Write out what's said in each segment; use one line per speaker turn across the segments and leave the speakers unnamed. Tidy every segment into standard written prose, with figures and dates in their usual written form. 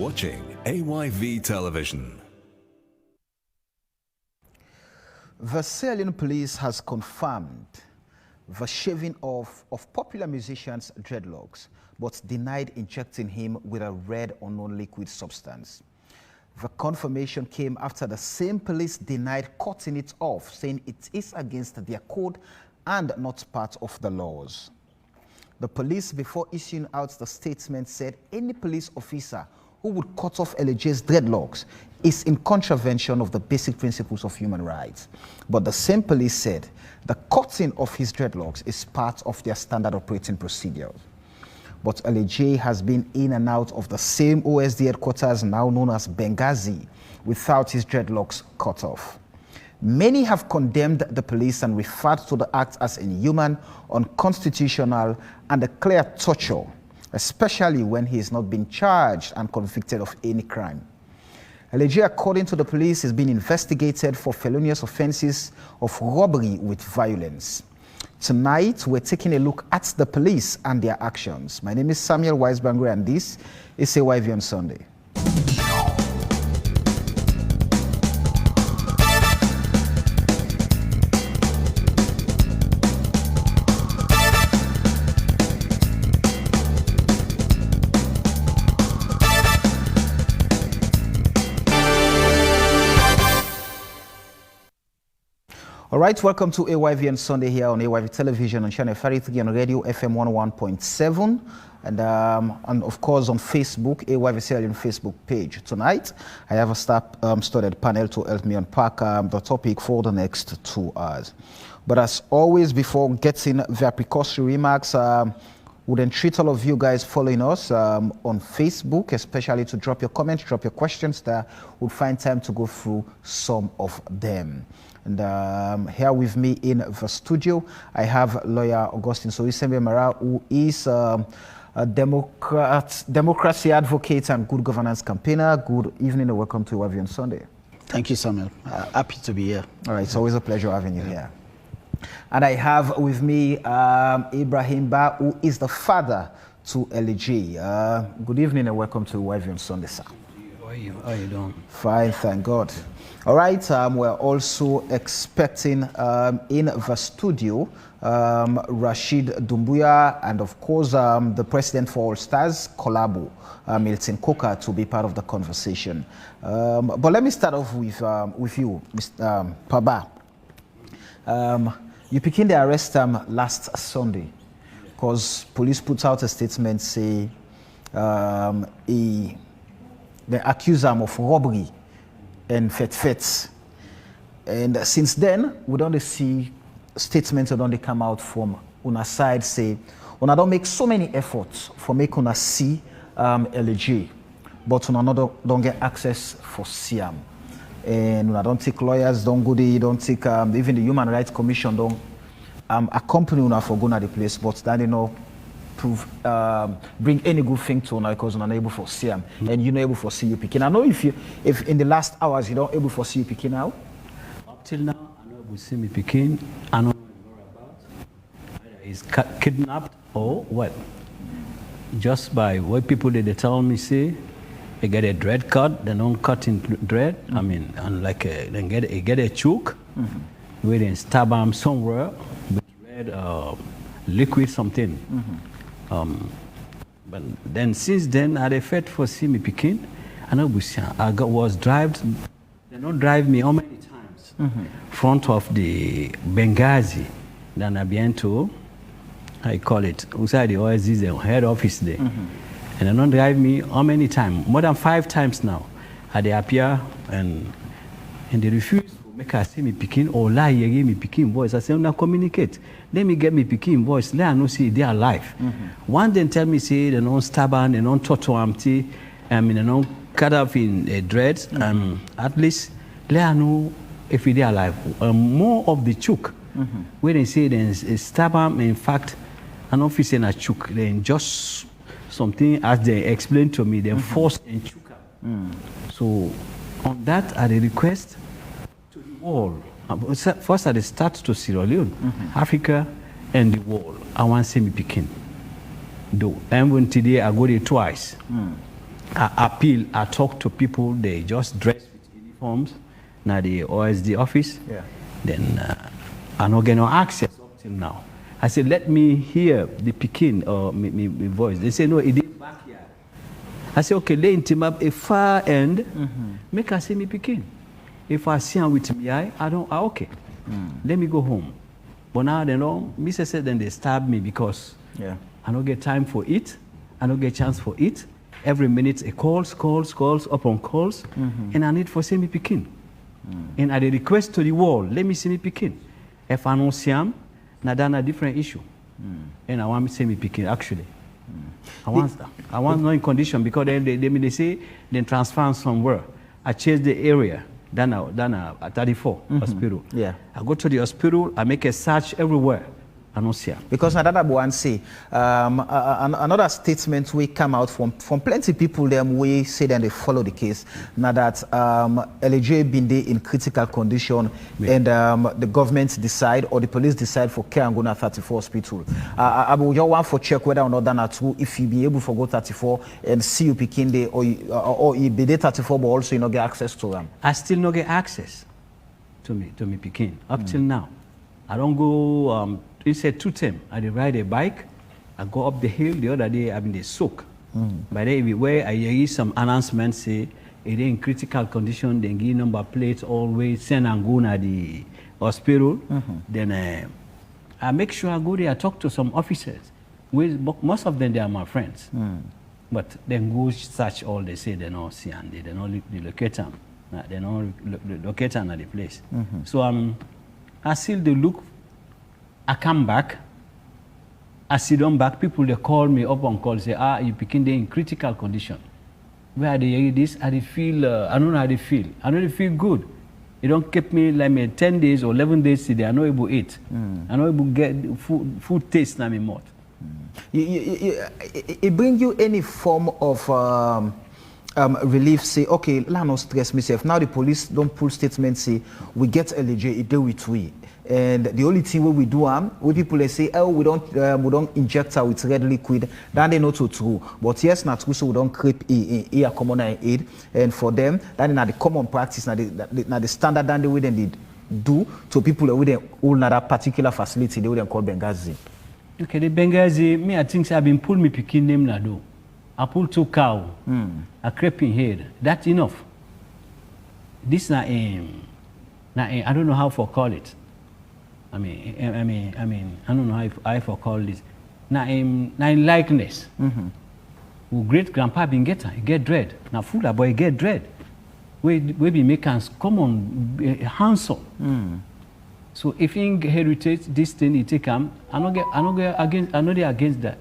watching AYV Television.
The Sierra police has confirmed the shaving off of popular musician's dreadlocks, but denied injecting him with a red unknown liquid substance. The confirmation came after the same police denied cutting it off, saying it is against their code and not part of the laws. The police, before issuing out the statement, said any police officer who would cut off LAJ's dreadlocks is in contravention of the basic principles of human rights. But the same police said the cutting of his dreadlocks is part of their standard operating procedures. But LAJ has been in and out of the same OSD headquarters, now known as Benghazi, without his dreadlocks cut off. Many have condemned the police and referred to the act as inhuman, unconstitutional, and a clear torture, especially when he is not being charged and convicted of any crime. LAJ, according to the police, is being investigated for felonious offenses of robbery with violence. Tonight, we're taking a look at the police and their actions. My name is Samuel Weisbangre, and this is AYV on Sunday. All right, welcome to AYV on Sunday here on AYV Television on Channel 33 and Radio FM 101.7 and of course on Facebook, AYV Sierra Facebook page. Tonight, I have a star-studded panel to help me unpack the topic for the next 2 hours. But as always, before getting the precautionary remarks, would entreat all of you guys following us on Facebook, especially to drop your comments, drop your questions there. We'll find time to go through some of them. And here with me in the studio, I have lawyer Augustine Soisembe-Mara, who is a democracy advocate and good governance campaigner. Good evening and welcome to AYV on Sunday.
Thank you, Samuel. Happy to be here.
All right, it's always a pleasure having you here. And I have with me Ibrahim Ba, who is the father to LAJ. Good evening and welcome to AYV on Sunday, sir.
How are you doing?
Fine, thank God. All right, we're also expecting in the studio Rashid Dumbuya and of course the president for All Stars, Kolabo, Milton Coker, to be part of the conversation. But let me start off with you, Mr. Paba. You began the arrest last Sunday because police put out a statement saying they accuse him of robbery and fets. And since then, we don't see statements that don't come out from una side say, una don't make so many efforts for make una see LAJ, but una don't get access for Siam. And una don't take lawyers, don't go there, don't take even the Human Rights Commission don't accompany una for going to the place, but that you know bring any good thing to una because una able for see and you're not able for see you picking. I know if in the last hours you don't able for see you picking out.
Up till now, I know able see me picking. I don't know about either he's kidnapped or what. Just by what people they tell me say, they get a dread cut, they don't cut in dread. I mean, and like then get a choke, where they stab him somewhere with red liquid something. But then since then, I fed for see me picking. I was driven. They don't drive me how many times front of the Benghazi. Then I began to, I call it, outside the OSD, the head office there. And they don't drive me how many times? More than 5 times now. They appear and they refuse to make us see me picking or lie again me picking voice. I say, now communicate. Let me get me picking voice. Let I know see they are alive. One then tell me say they don't stab and they don't torture empty. I mean they don't cut off in dreads. At least let I know if they are alive. More of the choke. When they say they stab them, in fact, an officer in a choke. Then just something as they explained to me, they forced and choke up. So on that, at the request to the world, first at the start to Sierra Leone, Africa, and the world, I want to see me picking. And when today I go there twice. I appeal, I talk to people, they just dress with uniforms, now the OSD office.
Yeah.
Then I don't get no access up till now. I said, let me hear the Pekin or me voice. They say, no, it is back here. I say, okay, lay him up a far end, make I see me Pekin. If I see him with me, okay, let me go home. But now they know, Mr. said, then they stab me because I don't get time for it. I don't get chance for it. Every minute, a calls upon calls, and I need for see me Pekin. And I request to the world, let me see me Pekin. If I don't see him, now that's a different issue. And I want me to see me Pekin, actually. I want no in condition because they say they transfer somewhere. I change the area. Then at 34 hospital. Yeah. I go to the hospital, I make a search everywhere. I don't see him. Because
Nadana Buan say, another statement we come out from plenty of people them we say that they follow the case. Now that LJ been there in critical condition and the government decide or the police decide for care and go to 34 hospital. I will just want for check whether or not that true. If you be able to go 34 and see you picking there or you be there 34 but also you not get access to them.
I still not get access to me picking up till now. I don't go. It's a 2 term. I ride a bike. I go up the hill. The other day, I'm in the soak. By the everywhere, I hear some announcements say it in critical condition. Then give number plates always send and go to the hospital. Then I make sure I go there. I talk to some officers. Most of them they are my friends. But then go search all. They say they don't see and they don't locate them. They don't locate them at the place. So I still the look. I come back, I sit down back, people they call me up on call, say, you picking there in critical condition. Where they hear this, I feel, I don't know how they feel. I don't feel good. It don't keep me like me 10 days or 11 days today, I'm not able to eat. I'm not able to get food taste in my mouth.
It bring you any form of relief, say, okay, let no stress myself. Now the police don't pull statements, say, we get LJ, it deal with we. And the only thing we do, we people they say, oh, we don't inject her with red liquid. That they not so true. But yes, not true. So we don't creep a common aid. And for them, that is not the common practice, not the standard that they would then do to people that would all that particular facility they would call Benghazi.
Okay, the Benghazi, me I think I've been pull me picking name na do. I pull 2 cow, a creeping head. That's enough. This na I don't know how to call it. I mean, I don't know how I for call this. Now, in likeness. Great grandpa been get dread. Now, fool boy get dread. We be makers common handsome. So if you heritage this thing, you take them. I know they against that.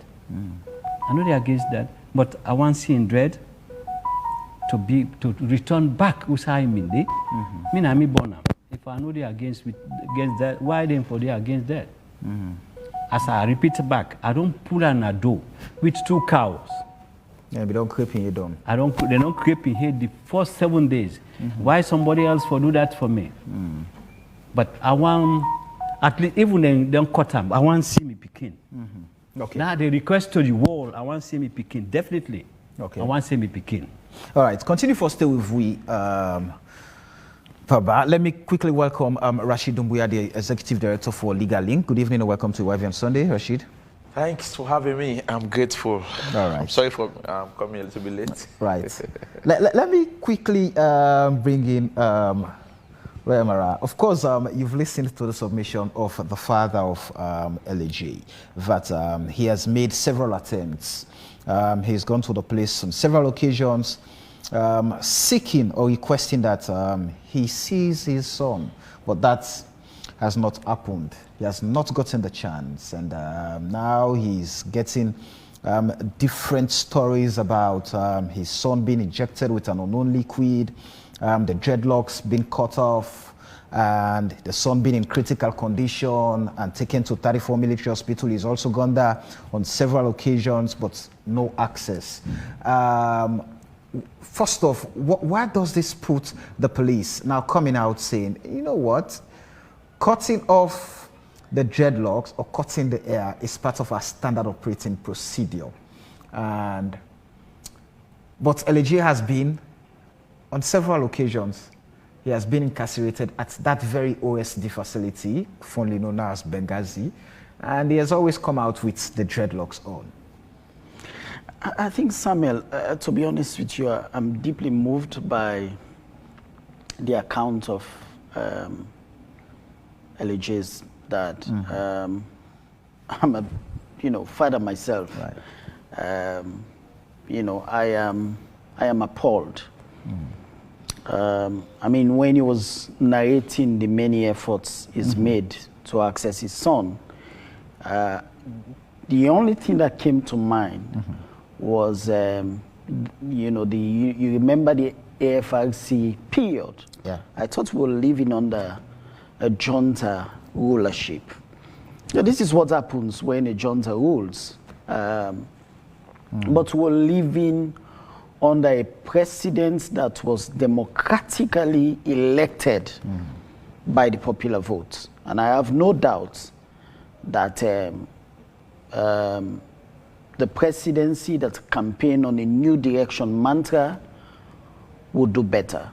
I know they against that. But I want seeing dread to return back. Usai mindi. Me na me born. If I know they against that, why then for they against that? As I repeat back, I don't pull on a door with 2 cows.
Yeah, we don't creep in your dome.
They don't creep in here the first 7 days. Why somebody else for do that for me? But I want, at least even then don't cut them. I want to see me picking. Okay. Now the request to the world, I want to see me picking. Definitely. Okay. I want to see me picking.
All right. Continue for stay with we. Paba, let me quickly welcome Rashid Dumbuya, the Executive Director for Legal Link. Good evening and welcome to AYV on Sunday, Rashid.
Thanks for having me. I'm grateful. All right. I'm sorry for coming a little bit late.
Right. let me quickly bring in Mara. Of course, you've listened to the submission of the father of LJ, that he has made several attempts. He's gone to the place on several occasions, seeking or requesting that he sees his son, but that has not happened. He has not gotten the chance, and now he's getting different stories about his son being injected with an unknown liquid, the dreadlocks being cut off, and the son being in critical condition and taken to 34 military hospital. He's also gone there on several occasions, but no access. First off, why does this put the police now coming out saying, you know what, cutting off the dreadlocks or cutting the hair is part of our standard operating procedure? And But LJ has been, on several occasions, he has been incarcerated at that very OSD facility, fondly known as Benghazi, and he has always come out with the dreadlocks on.
I think, Samuel, to be honest with you, I'm deeply moved by the account of LJ's dad.
Mm-hmm.
I'm a, father myself.
Right.
I am appalled. I mean, when he was narrating the many efforts he's made to access his son, the only thing that came to mind was, you remember the AFRC period.
Yeah.
I thought we were living under a junta rulership. So this is what happens when a junta rules. But we're living under a president that was democratically elected by the popular vote. And I have no doubt that the presidency that campaigned on a new direction mantra would do better.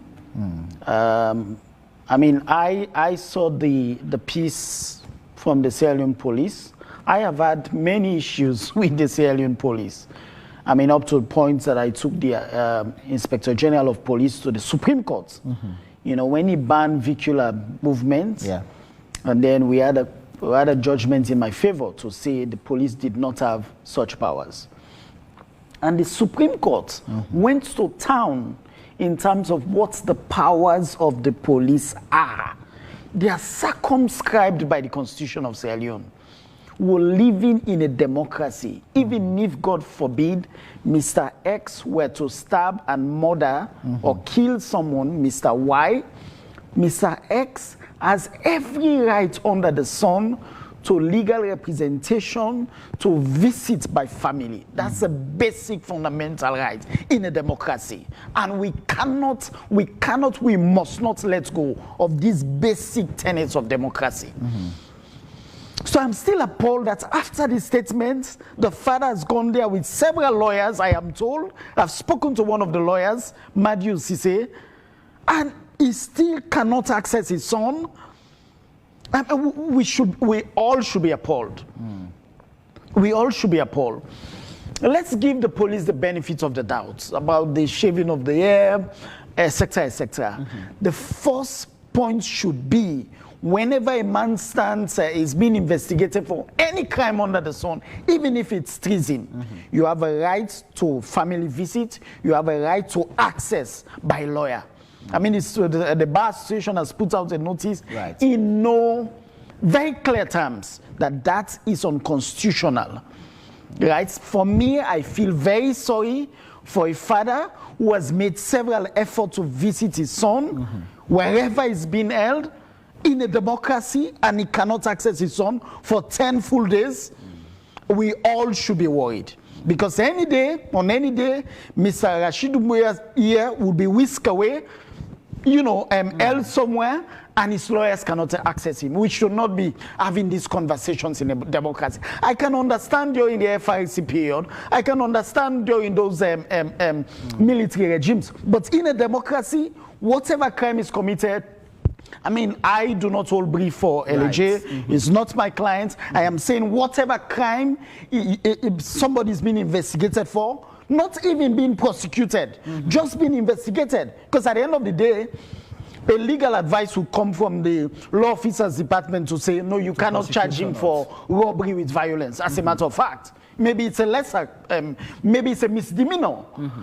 I mean, I saw the piece from the Sierra Leone police. I have had many issues with the Sierra Leone police. I mean, up to the point that I took the Inspector General of Police to the Supreme Court. When he banned vehicular movements, and then we had a judgment in my favor to say the police did not have such powers. And the Supreme Court went to town in terms of what the powers of the police are. They are circumscribed by the Constitution of Sierra Leone. We're living in a democracy. Even if, God forbid, Mr. X were to stab and murder or kill someone, Mr. Y, Mr. X has every right under the sun to legal representation, to visit by family. That's a basic fundamental right in a democracy. And we must not let go of these basic tenets of democracy. So I'm still appalled that after the statement, the father has gone there with several lawyers, I am told. I've spoken to one of the lawyers, Madiu Sise, and he still cannot access his son. We all should be appalled. We all should be appalled. Let's give the police the benefit of the doubt about the shaving of the hair, etc., etc. The first point should be, whenever a man stands, is being investigated for any crime under the sun, even if it's treason, you have a right to family visit, you have a right to access by lawyer. I mean, the Bar Association has put out a notice in no very clear terms that is unconstitutional. Right? For me, I feel very sorry for a father who has made several efforts to visit his son wherever he's been held in a democracy, and he cannot access his son for 10 full days. We all should be worried. Because on any day, Mr. Rashid Muya's ear will be whisked away, held somewhere, and his lawyers cannot access him. We should not be having these conversations in a democracy. I can understand during the FRC period, I can understand during those military regimes, but in a democracy, whatever crime is committed, I mean, I do not hold brief for LJ. It's not my client. I am saying whatever crime somebody is being investigated for, not even being prosecuted, just being investigated. Because at the end of the day, a legal advice will come from the law officers department to say, no, you cannot charge him for robbery with violence. As a matter of fact, maybe it's a lesser, maybe it's a misdemeanor.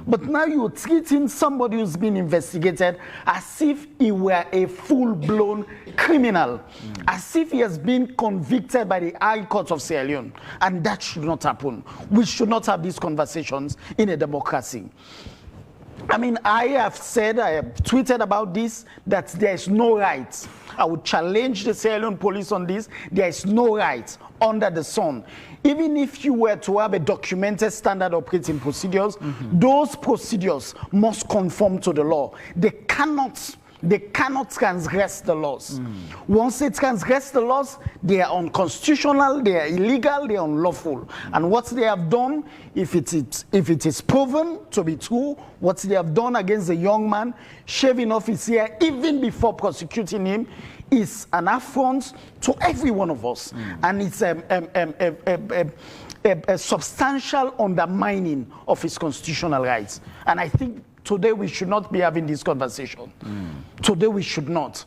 But now you're treating somebody who's been investigated as if he were a full-blown criminal, as if he has been convicted by the High Court of Sierra Leone. And that should not happen. We should not have these conversations in a democracy. I mean, I have tweeted about this, that there is no right. I would challenge the Sierra Leone police on this. There is no right under the sun. Even if you were to have a documented standard operating procedures, those procedures must conform to the law. They cannot They cannot transgress the laws. Once they transgress the laws, they are unconstitutional, they are illegal, they are unlawful. And what they have done, if it is proven to be true, what they have done against the young man, shaving off his hair even before prosecuting him, is an affront to every one of us. And it's a substantial undermining of his constitutional rights. And I think today we should not be having this conversation. Today we should not,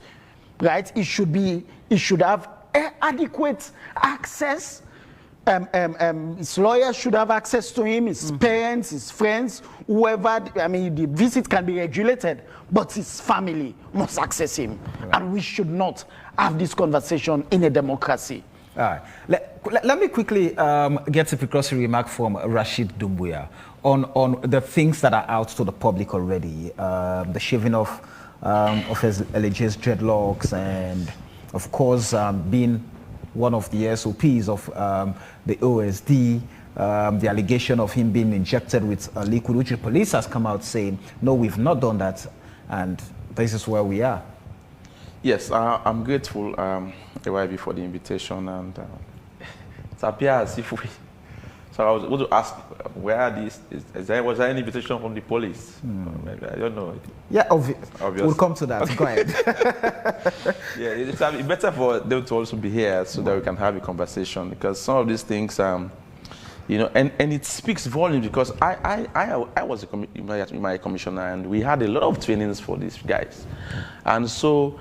right? It should have adequate access. His lawyer should have access to him, his parents, his friends, whoever. I mean, the visit can be regulated, but his family must access him. Right. And we should not have this conversation in a democracy.
All right. Let me quickly get a precursory remark from Rashid Dumbuya on the things that are out to the public already. The shaving of his alleged dreadlocks, and of course being one of the SOPs of the OSD, the allegation of him being injected with a liquid, which the police has come out saying, no, we've not done that, and this is where we are.
Yes, I'm grateful, AYV, for the invitation, and it appears as if we. So I was going to ask, where are these? Was there any invitation from the police? I don't know.
Yeah, obvious. We'll come to that. Go ahead.
Yeah, it's better for them to also be here so that we can have a conversation, because some of these things, you know, and it speaks volumes, because I was my commissioner, and we had a lot of trainings for these guys, and so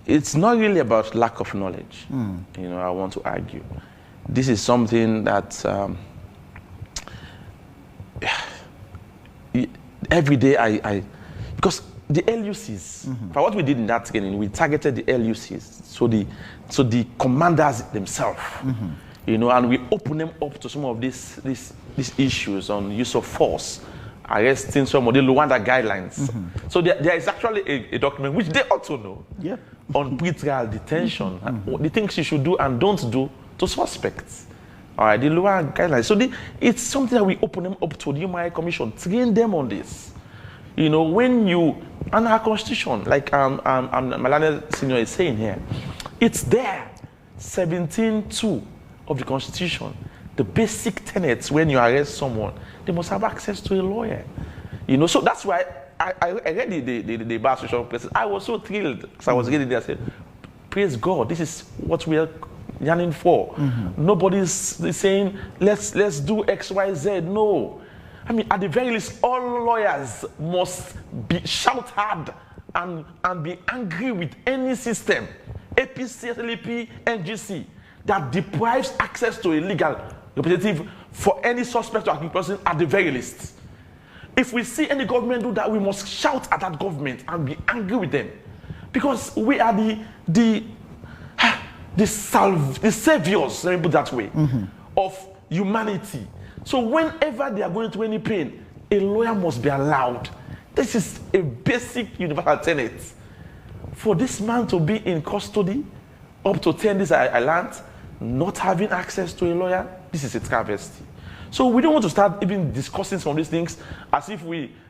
it's not really about lack of knowledge. You know, I want to argue. This is something that every day because the LUCs, for what we did in that training, we targeted the LUCs, so the commanders themselves, you know, and we open them up to some of these issues on use of force, arresting some of the Luanda guidelines. So there is actually a document which they ought to know on pre-trial detention, and the things you should do and don't do to suspects. All right, the Luanda guidelines. So it's something that we open them up to the Human Rights Commission, train them on this. You know, when you, and our constitution, like Malane Senior is saying here, it's there, 17(2) of the constitution. The basic tenets when you arrest someone, they must have access to a lawyer. You know, so that's why I read the bar association process. I was so thrilled because I was reading there. I said, praise God, this is what we are yearning for. Nobody's saying let's do X, Y, Z. No. I mean, at the very least, all lawyers must shout hard and be angry with any system, APC, SLP, NGC, that deprives access to a legal representative for any suspect or accused person at the very least. If we see any government do that, we must shout at that government and be angry with them, because we are the saviors, let me put it that way, of humanity. So whenever they are going through any pain, a lawyer must be allowed. This is a basic universal tenet. For this man to be in custody up to 10 days, I learned, not having access to a lawyer, this is a travesty. So we don't want to start even discussing some of these things as if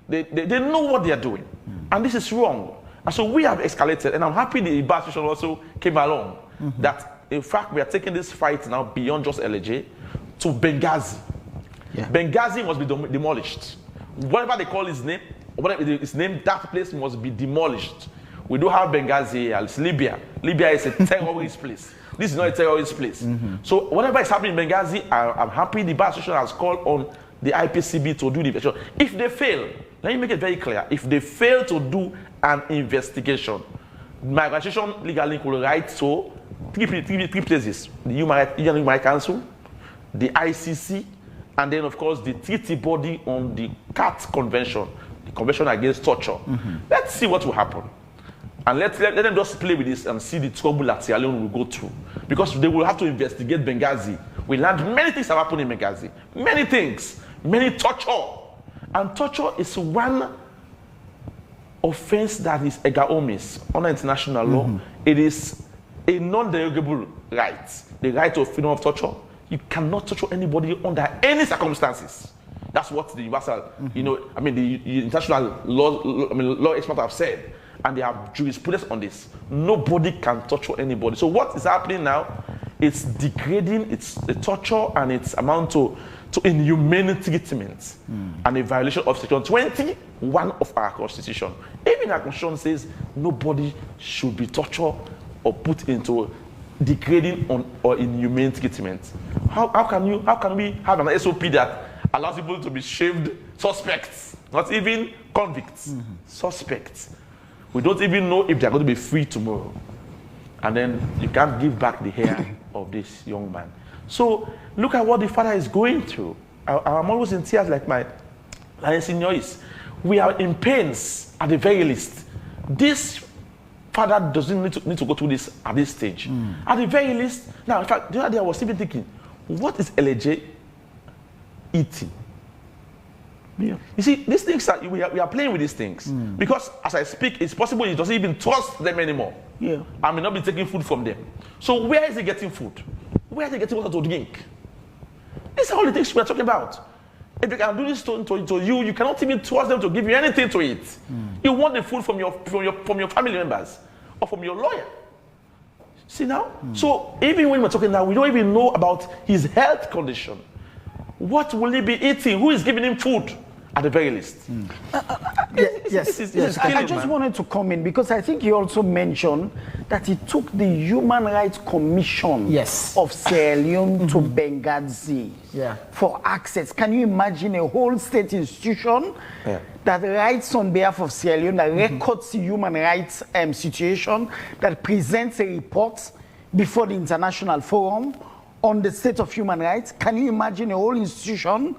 they know what they are doing. And this is wrong. And so we have escalated, and I'm happy the bar association also came along, that in fact we are taking this fight now beyond just LJ to Benghazi. Benghazi must be demolished. Whatever they call his name, whatever his name, that place must be demolished. We do have Benghazi, it's Libya. Libya is a terrorist place. This is not a terrorist place. So whatever is happening in Benghazi, I'm happy the bar association has called on the IPCB to do the investigation. If they fail, let me make it very clear, if they fail to do an investigation, my organization, Legal Link, will write so three places: the Human Rights Council, the ICC, and then of course the treaty body on the CAT Convention, the Convention Against Torture. Let's see what will happen. And let them just play with this and see the trouble that Sierra Leone will go through. Because they will have to investigate Benghazi. We learned many things have happened in Benghazi. Many things. Many torture. And torture is one offense that is ega omis under international law. It is a non-derogable right. The right of freedom of torture. You cannot torture anybody under any circumstances. That's what the universal, you know, I mean, the international law experts have said. and they have jurisprudence on this. Nobody can torture anybody. So what is happening now? It's degrading, it's the torture, and it's amount to inhumane treatment and a violation of Section 21 of our Constitution. Even our Constitution says nobody should be tortured or put into degrading or inhumane treatment. How can we have an SOP that allows people to be shaved? Suspects, not even convicts, suspects. We don't even know if they're going to be free tomorrow. And then you can't give back the hair of this young man. So look at what the father is going through. I'm always in tears like my senior is. We are in pains at the very least. This father doesn't need to go through this at this stage. At the very least, now in fact, the other day I was even thinking, what is LJ eating? Yeah. You see, these things we are playing with these things because as I speak, it's possible he doesn't even trust them anymore.
Yeah.
I may not be taking food from them. So where is he getting food? Where is he getting water to drink? These are all the things we are talking about. If they can do this to you, you cannot even trust them to give you anything to eat. You want the food from your family members or from your lawyer. See now? So even when we're talking now, we don't even know about his health condition. What will he be eating? Who is giving him food? At the very least.
Yes. I just wanted to come in because I think he also mentioned that he took the Human Rights Commission of Sierra Leone to Benghazi for access. Can you imagine a whole state institution that writes on behalf of Sierra Leone, that records the human rights situation, that presents a report before the International Forum on the state of human rights? Can you imagine a whole institution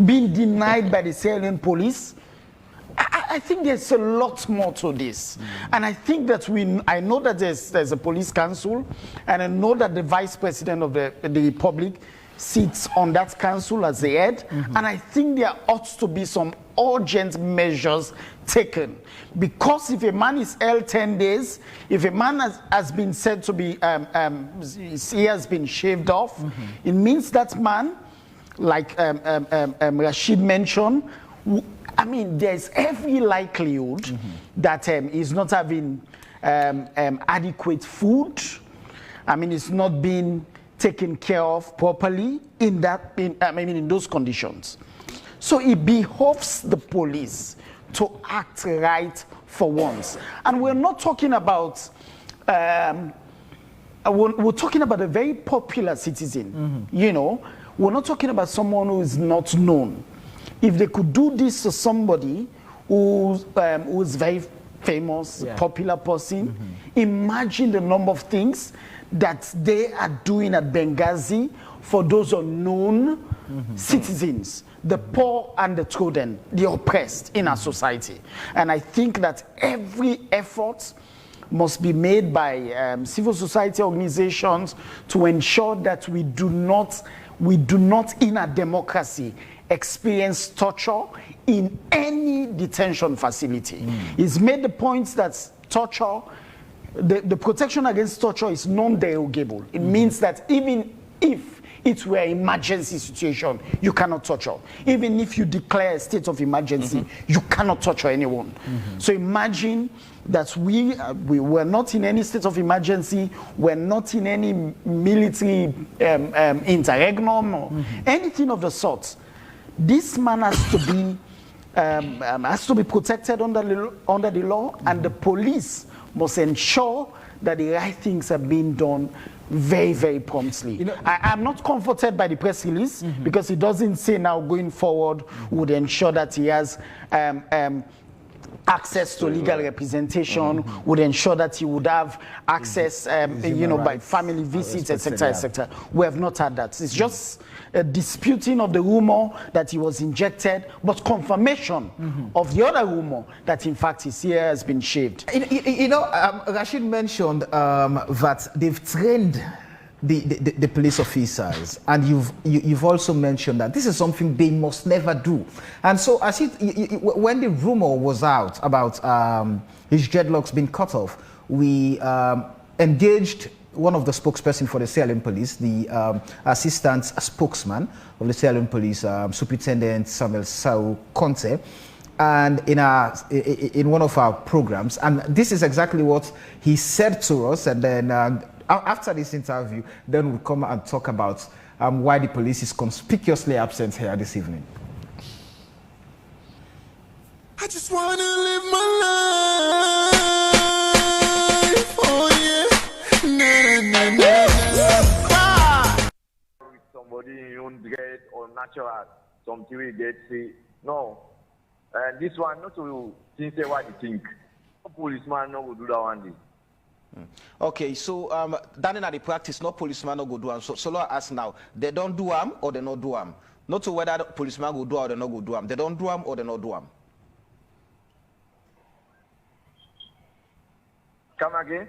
being denied by the Sierra Leone police? I think there's a lot more to this. And I think that I know that there's a police council, and I know that the vice president of the republic sits on that council as the head. And I think there ought to be some urgent measures taken. Because if a man is held 10 days, if a man has been said to be, he has been shaved off, it means that man, like Rashid mentioned, I mean, there's every likelihood that he's not having adequate food. I mean, it's not being taken care of properly in those conditions. So it behoves the police to act right for once. And we're not talking about we're talking about a very popular citizen, you know. We're not talking about someone who is not known. If they could do this to somebody who's very famous, popular person, imagine the number of things that they are doing at Benghazi for those unknown citizens, the poor and the trodden, the oppressed in our society. And I think that every effort must be made by civil society organizations to ensure that we do not in a democracy experience torture in any detention facility. He's made the point that torture, the protection against torture is non-derogable. It means that even if it were an emergency situation, you cannot torture. Even if you declare a state of emergency, you cannot torture anyone. So imagine that we were not in any state of emergency, we're not in any military interregnum or anything of the sort. This man has to be protected under the law, and the police must ensure that the right things are being done very, very promptly. You know, I'm not comforted by the press release because it doesn't say now going forward would ensure that he has access to legal representation, would ensure that he would have access, by family visits, etc., etc. We have not had that. It's just a disputing of the rumor that he was injected, but confirmation of the other rumor that in fact his hair has been shaved.
Rashid mentioned that they've trained the police officers, and you've also mentioned that this is something they must never do. And so when the rumor was out about his dreadlocks being cut off, we engaged one of the spokesperson for the Sierra Leone Police, the assistant spokesman of the Sierra Leone Police, Superintendent Samuel Sao Conte, and in one of our programs, and this is exactly what he said to us. And then after this interview, then we'll come and talk about why the police is conspicuously absent here this evening.
I just wanna live my life, oh yeah, na na na na.
With somebody in own dread or natural, something we get say no. And this one not to think say what you think. No policeman no will do that one day.
Okay, so that in the practice, no policeman no go do am. So Lord ask now, they don't do am or they not do am. Not to whether the policeman go do or they not go do am. They don't do am or they not do am.
Come again?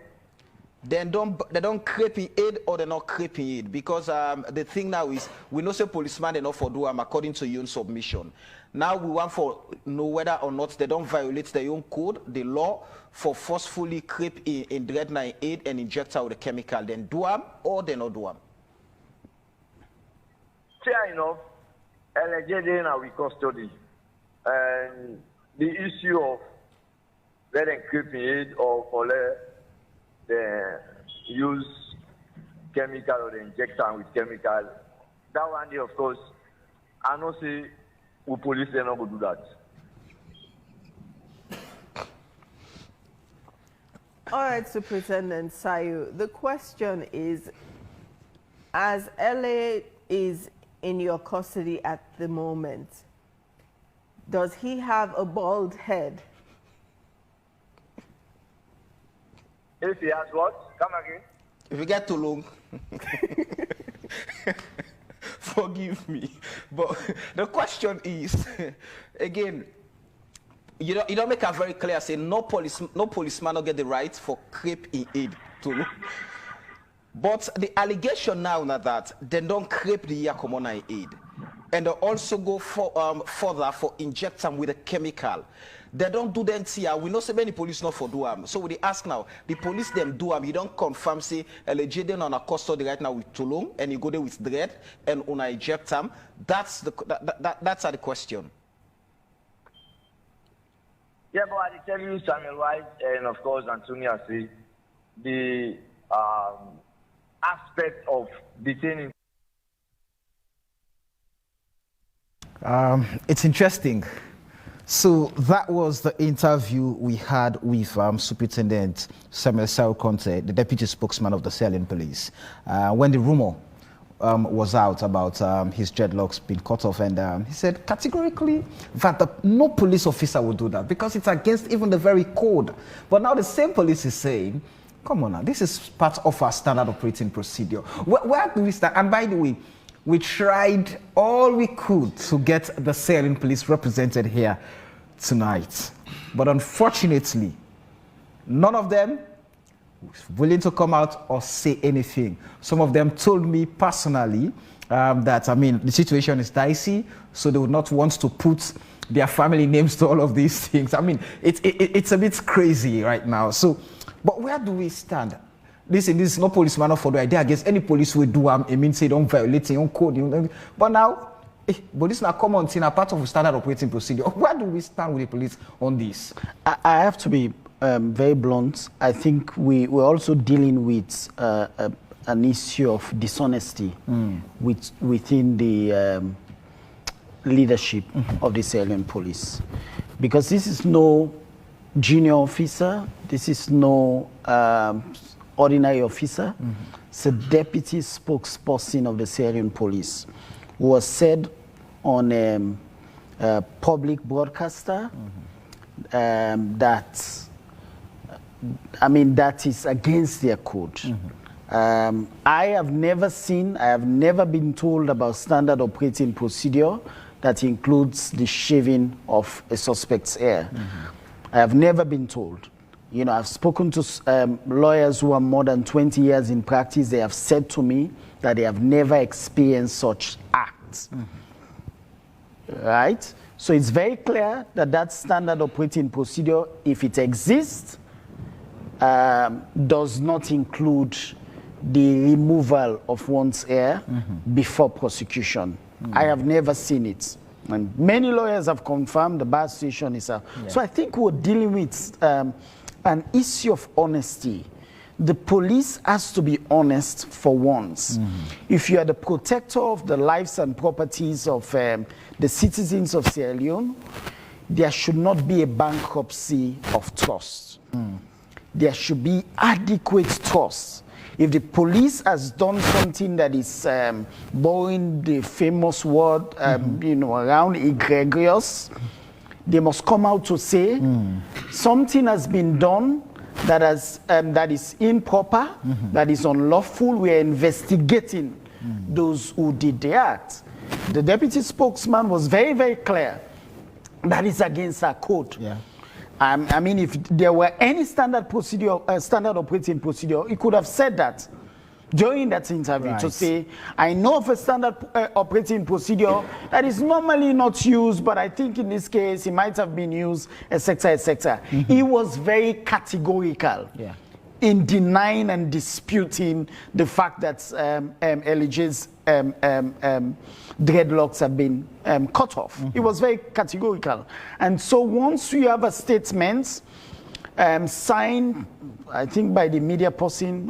They don't creep in aid or they're not creeping aid, because the thing now is we know say policeman they not for do am according to your own submission. Now we want for know whether or not they don't violate their own code, the law, for forcefully creep in dread na aid and inject out the chemical. Then do am or they not do am.
Fair enough. LJ now we custody, and the issue of let them creep in aid or let they use chemical or they inject them with chemical. That one day, of course, I know say we police they not go do that.
All right, Superintendent Sayu, the question is, as LA is in your custody at the moment, does he have a bald head?
If he has what? Come again.
If you get too long, forgive me. But the question is, again, you don't make it very clear. Say no policeman don't get the right for creep in aid to look. But the allegation now that they don't creep the common aid, and they also go for further for inject them with a chemical. They don't do them here. We know so many police not for do am. So we ask now, the police them do am. You don't confirm say LJ on a custody right now with Toulon, and you go there with dread and on inject them. That's the the question.
Yeah, but I tell you, Samuel White, and of course Antonia say the aspect of detaining.
It's interesting. So that was the interview we had with Superintendent Samuel Sayu, the deputy spokesman of the Sierra Police, when the rumor was out about his dreadlocks being cut off, and he said categorically that no police officer would do that because it's against even the very code. But now the same police is saying, come on now, this is part of our standard operating procedure. Where do we start? And by the way, we tried all we could to get the Sierra Police represented here tonight. But unfortunately, none of them was willing to come out or say anything. Some of them told me personally that, I mean, the situation is dicey, so they would not want to put their family names to all of these things. I mean, it's a bit crazy right now. So, but where do we stand? This is no policeman for the idea against any police will do it means they don't violate your own code. But now, but this is not common thing, a part of the standard operating procedure. Where do we stand with the police on this?
I have to be very blunt. I think we're also dealing with an issue of dishonesty within the leadership of the Sierra Police. Because this is no junior officer, this is no ordinary officer. It's a deputy spokesperson of the Sierra Police who was said on a public broadcaster that, I mean, that is against their code. I have never been told about standard operating procedure that includes the shaving of a suspect's hair. I have never been told. You know, I've spoken to lawyers who are more than 20 years in practice. They have said to me that they have never experienced such acts. Right? So it's very clear that that standard operating procedure, if it exists, does not include the removal of one's hair before prosecution. I have never seen it. And many lawyers have confirmed the bad situation is out. So I think we're dealing with an issue of honesty. The police has to be honest for once. If you are the protector of the lives and properties of the citizens of Sierra Leone, there should not be a bankruptcy of trust. There should be adequate trust. If the police has done something that is borrowing the famous word, around egregious, they must come out to say something has been done that is improper, that is unlawful. We are investigating those who did the act. The deputy spokesman was very, very clear. That is against our code. Yeah. I mean, if there were any standard operating procedure, he could have said that during that interview to say, I know of a standard operating procedure that is normally not used, but I think in this case it might have been used, etc., etc. He was very categorical in denying and disputing the fact that LG's dreadlocks have been cut off. It was very categorical. And so once you have a statement signed, I think by the media person,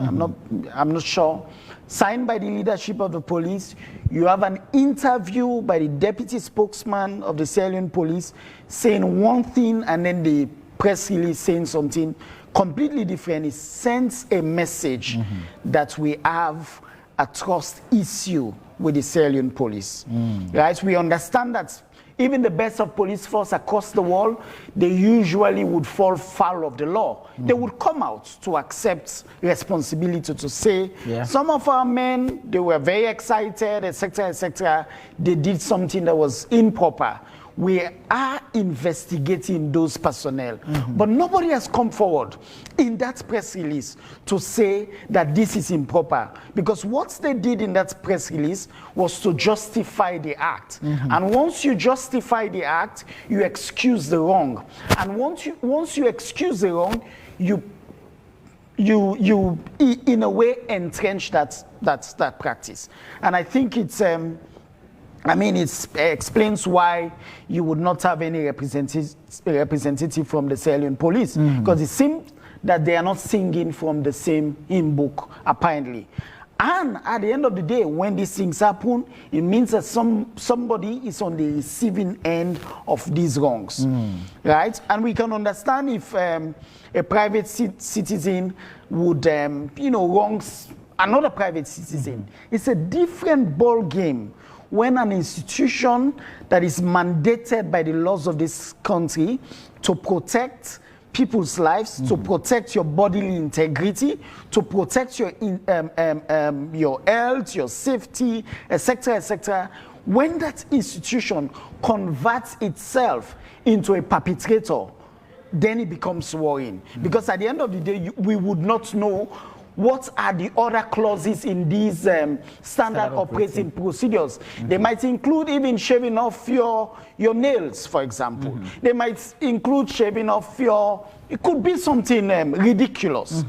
I'm not sure, signed by the leadership of the police, you have an interview by the deputy spokesman of the Sierra Leone police saying one thing and then the press release saying something completely different. It sends a message that we have a trust issue with the Sierra Leone police. Right? We understand that even the best of police force across the world, they usually would fall foul of the law. They would come out to accept responsibility to say, some of our men, they were very excited, etc., etc. They did something that was improper. We are investigating those personnel. But nobody has come forward in that press release to say that this is improper. Because what they did in that press release was to justify the act. And once you justify the act, you excuse the wrong. And once you excuse the wrong, you in a way entrench that practice. And I think it's it explains why you would not have any representative from the Sierra Leone police, because it seems that they are not singing from the same hymn book, apparently. And at the end of the day, when these things happen, it means that somebody is on the receiving end of these wrongs, right? And we can understand if a private citizen would, wrongs another private citizen. It's a different ball game when an institution that is mandated by the laws of this country to protect people's lives, to protect your bodily integrity, to protect your health, your safety, etc., etc. When that institution converts itself into a perpetrator, then it becomes worrying. Because at the end of the day, we would not know what are the other clauses in these standard operating procedures. They might include even shaving off your nails, for example. They might include shaving off it could be something ridiculous.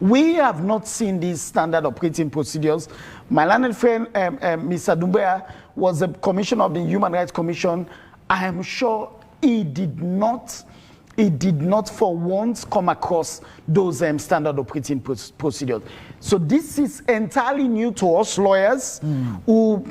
We have not seen these standard operating procedures. My learned friend, Mr. Dumbea, was the commissioner of the Human Rights Commission. I am sure he did not for once come across those standard operating procedures. So this is entirely new to us lawyers who,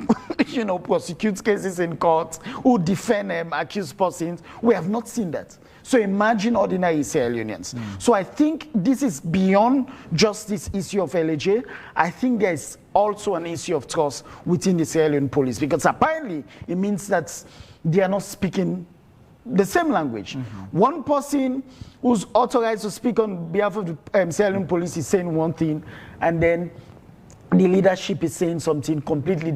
prosecute cases in court, who defend accused persons. We have not seen that. So imagine ordinary Sierra Leoneans. So I think this is beyond just this issue of LJ. I think there is also an issue of trust within the Sierra Leone police, because apparently it means that they are not speaking the same language. One person who's authorized to speak on behalf of the Sierra Leone police is saying one thing, and then the leadership is saying something completely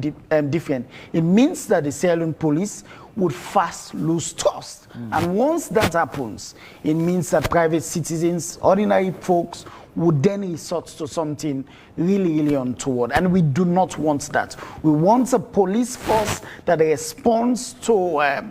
different. It means that the Sierra Leone police would fast lose trust. And once that happens, it means that private citizens, ordinary folks, would then resort to something really, really untoward. And we do not want that. We want a police force that responds to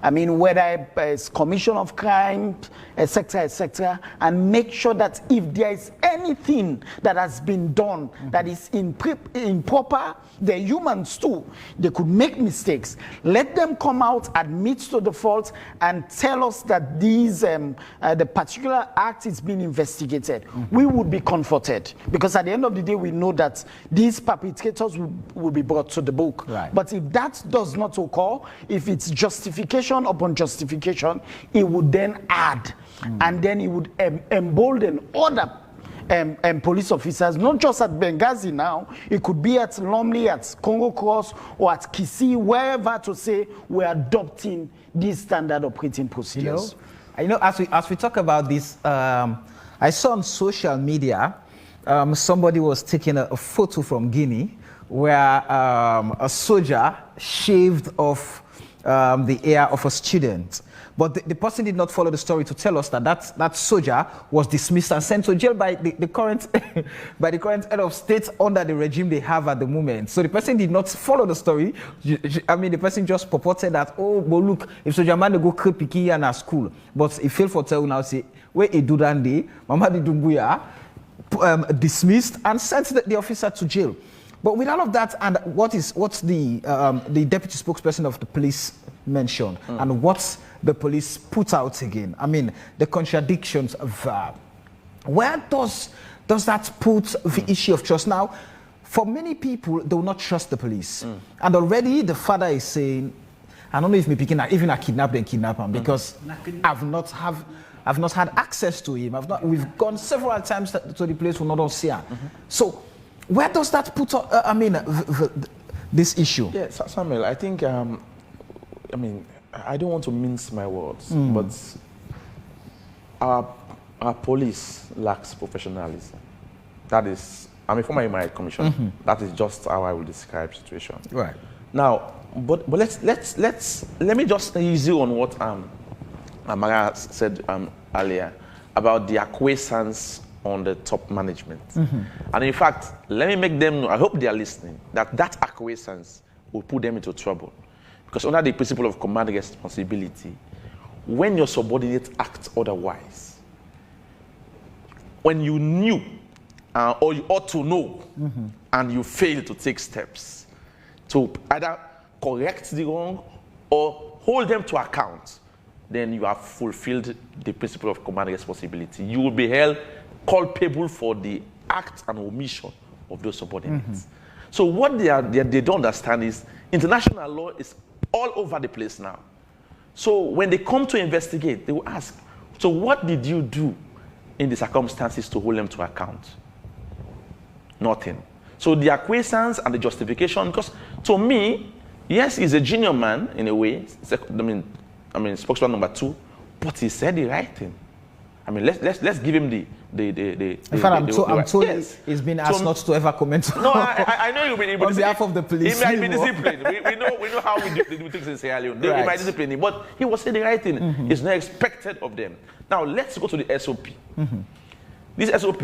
I mean, whether it's commission of crime, etc., and make sure that if there is anything that has been done that is improper, they're humans too. They could make mistakes. Let them come out, admit to the fault, and tell us that the particular act is being investigated. We would be comforted, because at the end of the day, we know that these perpetrators will be brought to the book.
Right.
But if that does not occur, if it's justification upon justification, it would then add, and then it would embolden other police officers, not just at Benghazi now, it could be at Lumley, at Congo Cross, or at Kisi, wherever, to say we're adopting these standard operating procedures.
You know, as we talk about this, I saw on social media, somebody was taking a photo from Guinea where a soldier shaved off the ear of a student. But the person did not follow the story to tell us that that soldier was dismissed and sent to jail by the current by the current head of state under the regime they have at the moment. So the person did not follow the story. I mean, the person just purported that, oh, but look, if soldier man go krepiki and at school, but he failed for tell now say where he do that day, Mamadi Dumbuya dismissed and sent the officer to jail. But with all of that, and what's the deputy spokesperson of the police mentioned, and what the police put out again, I mean, the contradictions of where does that put the issue of trust? Now, for many people, they will not trust the police. And already the father is saying, I don't know if me picking even a kidnap them kidnap him, because I've not had access to him. We've gone several times to the place we not see him. So where does that put this issue?
Yeah, Samuel, I think I mean, I don't want to mince my words, but our police lacks professionalism. That is, I'm a former Human Rights Commissioner. That is just how I will describe the situation.
Right.
Now, but let me just ease you on what Amara said earlier about the acquiescence on the top management. And in fact, let me make them know, I hope they are listening, that acquiescence will put them into trouble. Because under the principle of command responsibility, when your subordinate acts otherwise, when you knew or you ought to know, and you fail to take steps to either correct the wrong or hold them to account, then you have fulfilled the principle of command responsibility. You will be held culpable for the act and omission of those subordinates. So what they don't understand is international law is all over the place now. So when they come to investigate, they will ask, so what did you do in the circumstances to hold them to account? Nothing. So the acquiescence and the justification, because to me, yes, he's a junior man in a way, I mean, spokesman number 2, but he said the right thing. I mean, let's give him the
in fact, I'm told yes. He's been asked not to ever comment.
No, I know you'll be
on behalf of the police.
He might be disciplined. we know how we do things in Sierra Leone. They might discipline him, but he was saying the right thing. It's not expected of them. Now let's go to the SOP. This SOP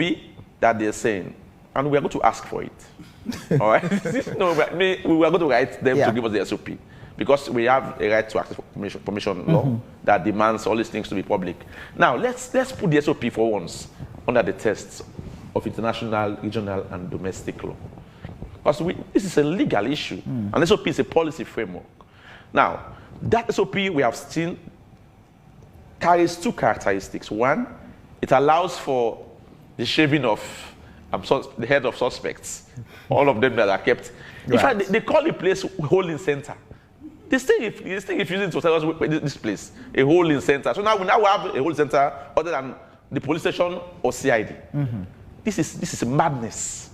that they're saying, and we are going to ask for it. All right? No, we are going to write them to give us the SOP. Because we have a right to access permission law that demands all these things to be public. Now, let's put the SOP for once under the tests of international, regional, and domestic law. Because this is a legal issue, and SOP is a policy framework. Now, that SOP we have seen carries 2 characteristics. One, it allows for the shaving of the head of suspects, all of them that are kept. In fact, they call the place holding center. This thing refusing to tell us this place, a holding center. So now we have a holding center other than the police station or CID. This is madness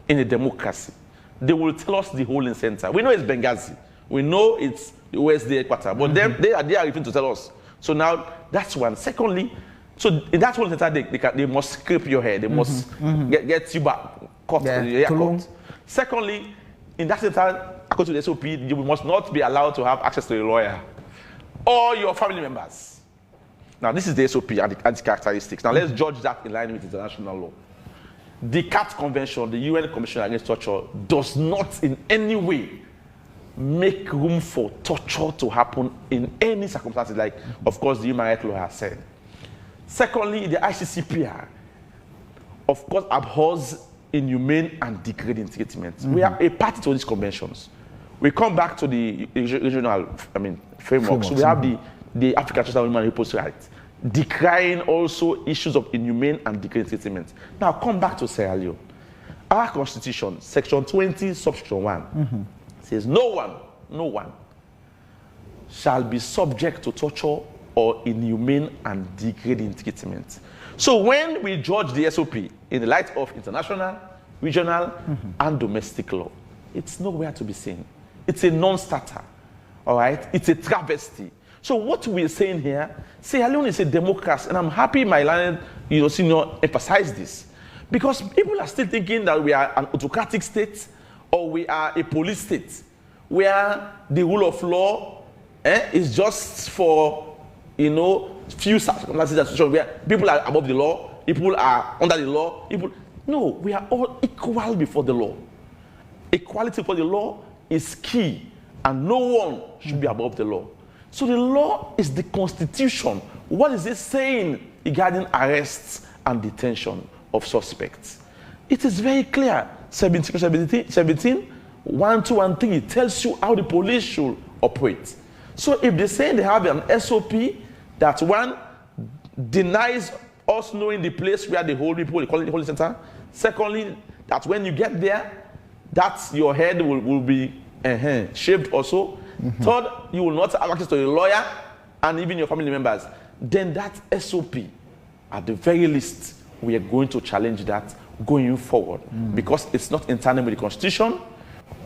in a democracy. They will tell us the holding center. We know it's Benghazi. We know it's the OSD headquarters. But they are refusing to tell us. So now that's one. Secondly, so in that holding center, they must scrape your hair. They must get you back, cut your hair cut. Secondly, in that center, according to the SOP, you must not be allowed to have access to a lawyer or your family members. Now, this is the SOP and the characteristics. Now, let's judge that in line with international law. The CAT Convention, the UN Convention Against Torture, does not in any way make room for torture to happen in any circumstances, like, of course, the human rights law has said. Secondly, the ICCPR, of course, abhors inhumane and degrading treatment. We are a party to these conventions. We come back to the regional, frameworks. So we have the African Charter of Human and People's Rights, decrying also issues of inhumane and degrading treatment. Now, come back to Sierra Leone. Our constitution, section 20, subsection 1, says no one shall be subject to torture or inhumane and degrading treatment. So when we judge the SOP in the light of international, regional, and domestic law, it's nowhere to be seen. It's a non-starter, all right? It's a travesty. So what we're saying here, Sierra Leone is a democracy, and I'm happy my learned, senior emphasized this. Because people are still thinking that we are an autocratic state or we are a police state where the rule of law is just for, few circumstances where people are above the law, people are under the law. No, we are all equal before the law. Equality before the law is key, and no one should be above the law. So the law is the constitution. What is it saying regarding arrests and detention of suspects? It is very clear. 17, 1, 2, and 3 tells you how the police should operate. So if they say they have an SOP that one denies us knowing the place where they hold people, they call it the holding center. Secondly, that when you get there, that's your head will be shaved also. Third, you will not have access to a lawyer and even your family members. Then that SOP, at the very least, we are going to challenge that going forward because it's not in tandem with the Constitution.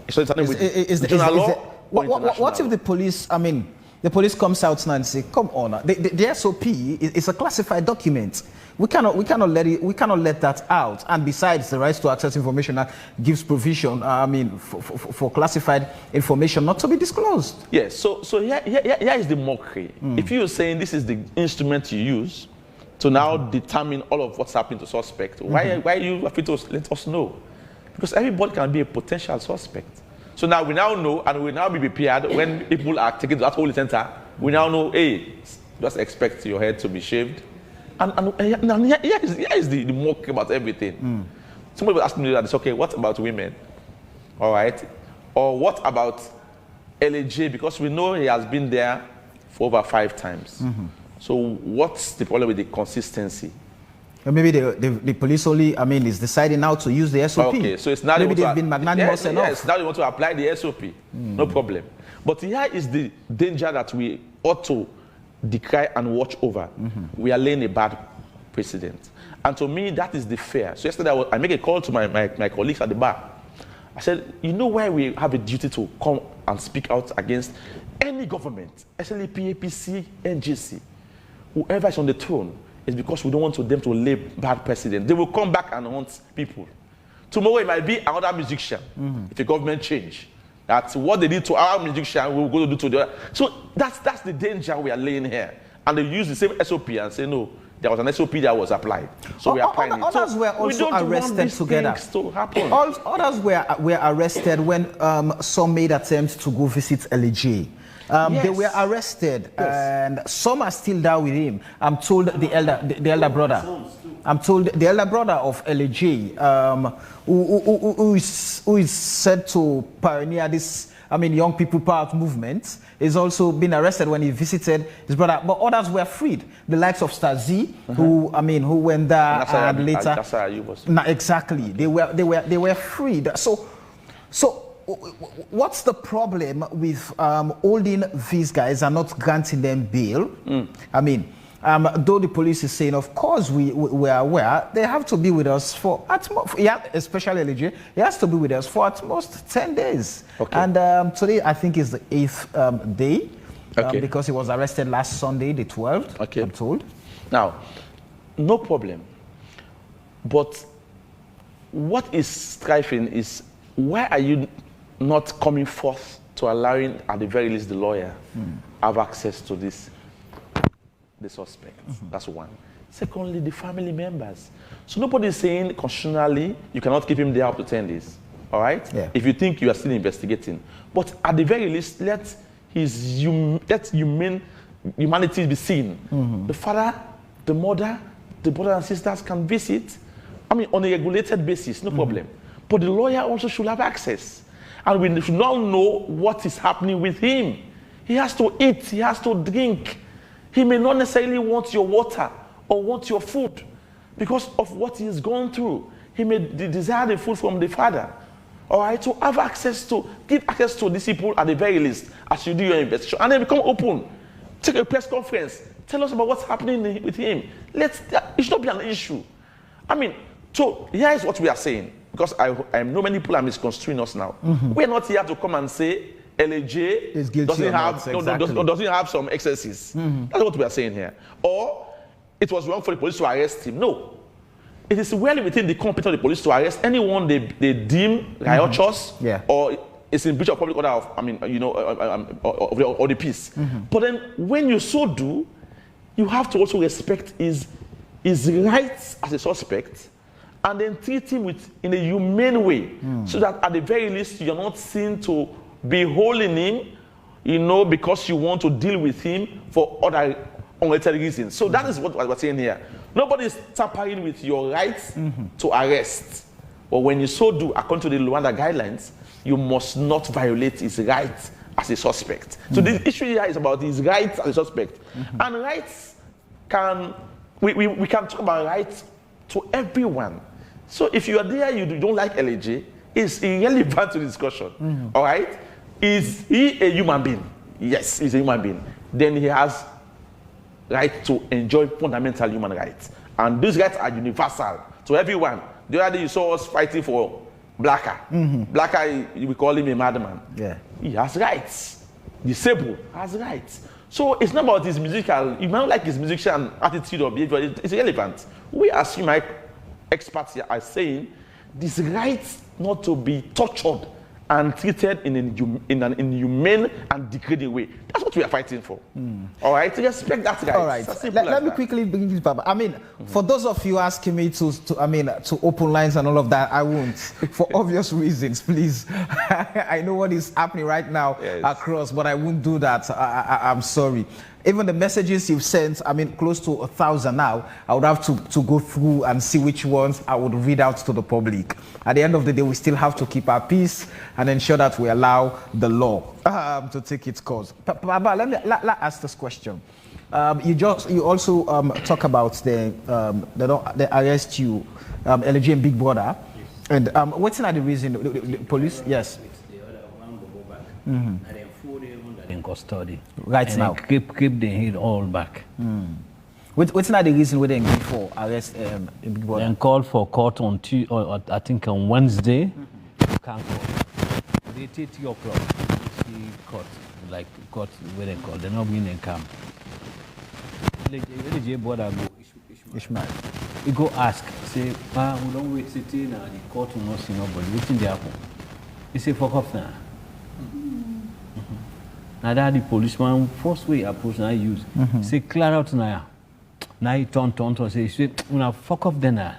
It's not in tandem with the general law.
What if the police, the police comes out now and say, come on, the SOP is a classified document. We cannot let that out. And besides, the right to access information gives provision, for classified information not to be disclosed.
Yes. So here is the mockery. If you're saying this is the instrument you use to now determine all of what's happening to suspect, why are you afraid to let us know? Because everybody can be a potential suspect. So now we now know, and we now be prepared when people are taken to that holy center. We now know, hey, just expect your head to be shaved. And here is the mock about everything. Somebody was asking me that, okay, what about women? All right? Or what about LAJ? Because we know he has been there for over 5 times. So what's the problem with the consistency?
Maybe the police only, is deciding now to use the SOP.
Okay, so it's now
maybe they've been magnanimous enough.
Yes, now they want to apply the SOP. No problem. But here is the danger that we ought to decry and watch over. We are laying a bad precedent. And to me, that is the fear. So yesterday, I made a call to my colleagues at the bar. I said, you know why we have a duty to come and speak out against any government, SLP, APC, NGC, whoever is on the throne, is because we don't want them to lay bad precedent. They will come back and haunt people. Tomorrow it might be another musician, if the government change. That's what they did to our musician, we're going to do to the other. So that's the danger we are laying here. And they use the same SOP and say, no, there was an SOP that was applied. So we are applying it.
Others were also arrested together.
To happen.
Others were arrested when some made attempts to go visit LAJ. They were arrested, and some are still there with him. I'm told the elder brother. I'm told the elder brother of LAJ, who is said to pioneer this, young people power movement, is also been arrested when he visited his brother. But others were freed. The likes of Star Z, who went there and later. Exactly. They were freed. So. What's the problem with holding these guys and not granting them bail? Though the police is saying, of course, we are aware, they have to be with us for at most, especially LJ, he has to be with us for at most 10 days. Okay. And today, I think, is the 8th day, because he was arrested last Sunday, the 12th, okay. I'm told.
Now, no problem. But what is striking is, why are you not coming forth to allowing, at the very least, the lawyer have access to the suspect? That's one. Secondly, the family members. So nobody is saying constitutionally you cannot keep him there up to 10 days. all right?
Yeah.
If you think you are still investigating. But at the very least, let humanity be seen. The father, the mother, the brothers and sisters can visit, I mean, on a regulated basis, no problem. But the lawyer also should have access. And we should not know what is happening with him. He has to eat, he has to drink. He may not necessarily want your water or want your food because of what he has gone through. He may desire the food from the father. All right, so give access to these people at the very least as you do your investigation. And then become open. Take a press conference. Tell us about what's happening with him. It should not be an issue. I mean, so here is what we are saying. Because I know many people are misconstruing us now. We are not here to come and say LAJ doesn't have some excesses. That's what we are saying here. Or it was wrong for the police to arrest him. No. It is well within the competence of the police to arrest anyone they deem riotous or is in breach of public order of, or the peace. But then when you so do, you have to also respect his rights as a suspect and then treat him in a humane way so that at the very least you're not seen to be holding him, because you want to deal with him for other unrelated reasons. So that is what we're saying here. Nobody is tampering with your rights to arrest. But when you so do, according to the Rwanda guidelines, you must not violate his rights as a suspect. So the issue here is about his rights as a suspect. And rights we can talk about rights to everyone. So if you are there, you don't like LAJ, it's irrelevant to the discussion. All right? Is he a human being? Yes, he's a human being. Then he has right to enjoy fundamental human rights. And these rights are universal to everyone. The other day you saw us fighting for Blacker. Blacker, we call him a madman. Yeah. He has rights. Disabled has rights. So it's not about his musical, you might not like his musician attitude or behavior, it's irrelevant. We as human experts here are saying these rights not to be tortured and treated in an inhumane and degrading way. That's what we are fighting for. All right, to respect that right.
All right, let me quickly bring this back. I mean, for those of you asking me to open lines and all of that, I won't, for obvious reasons. Please, I know what is happening right now across, but I won't do that. I'm sorry. Even the messages you've sent, close to 1,000 now, I would have to go through and see which ones I would read out to the public. At the end of the day, we still have to keep our peace and ensure that we allow the law to take its course. Baba, let me ask this question. You also talk about the arrest you, LG and Big Brother. Yes. And what's the reason? The police? Yes.
The other one go back. And then 4 days in custody.
Right
and
now.
Keep the head all back.
What's not the reason why they go for arrest Big Brother?
And call for court on I think on Wednesday. You can't call. They take 3 o'clock. See court, like court where they call. They're not going to come. LG brother go Ishmael. He go ask, say, we don't wait sitting now. The court will not see nobody. Waiting there happen. He say, fuck off now. Now that the policeman first way approach now use. Say clear out now. Now he turn say fuck off then now.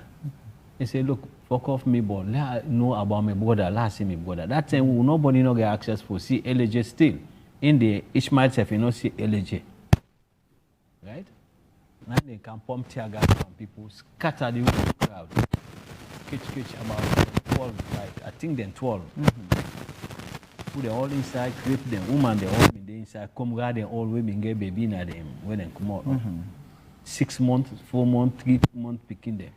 He say look, fuck off me boy. Let know about my brother. Let see me brother. That time nobody no get access for see LJ still. In the Ishmael self you know see LJ. Right? Now they can pump tear gas on people, scatter the whole crowd. Catch about 12, right? I think then 12. Put them all inside, grip them, woman, they all be inside, come guard them all women get baby in them when they come out. 6 months, 4 months, 3 months picking them.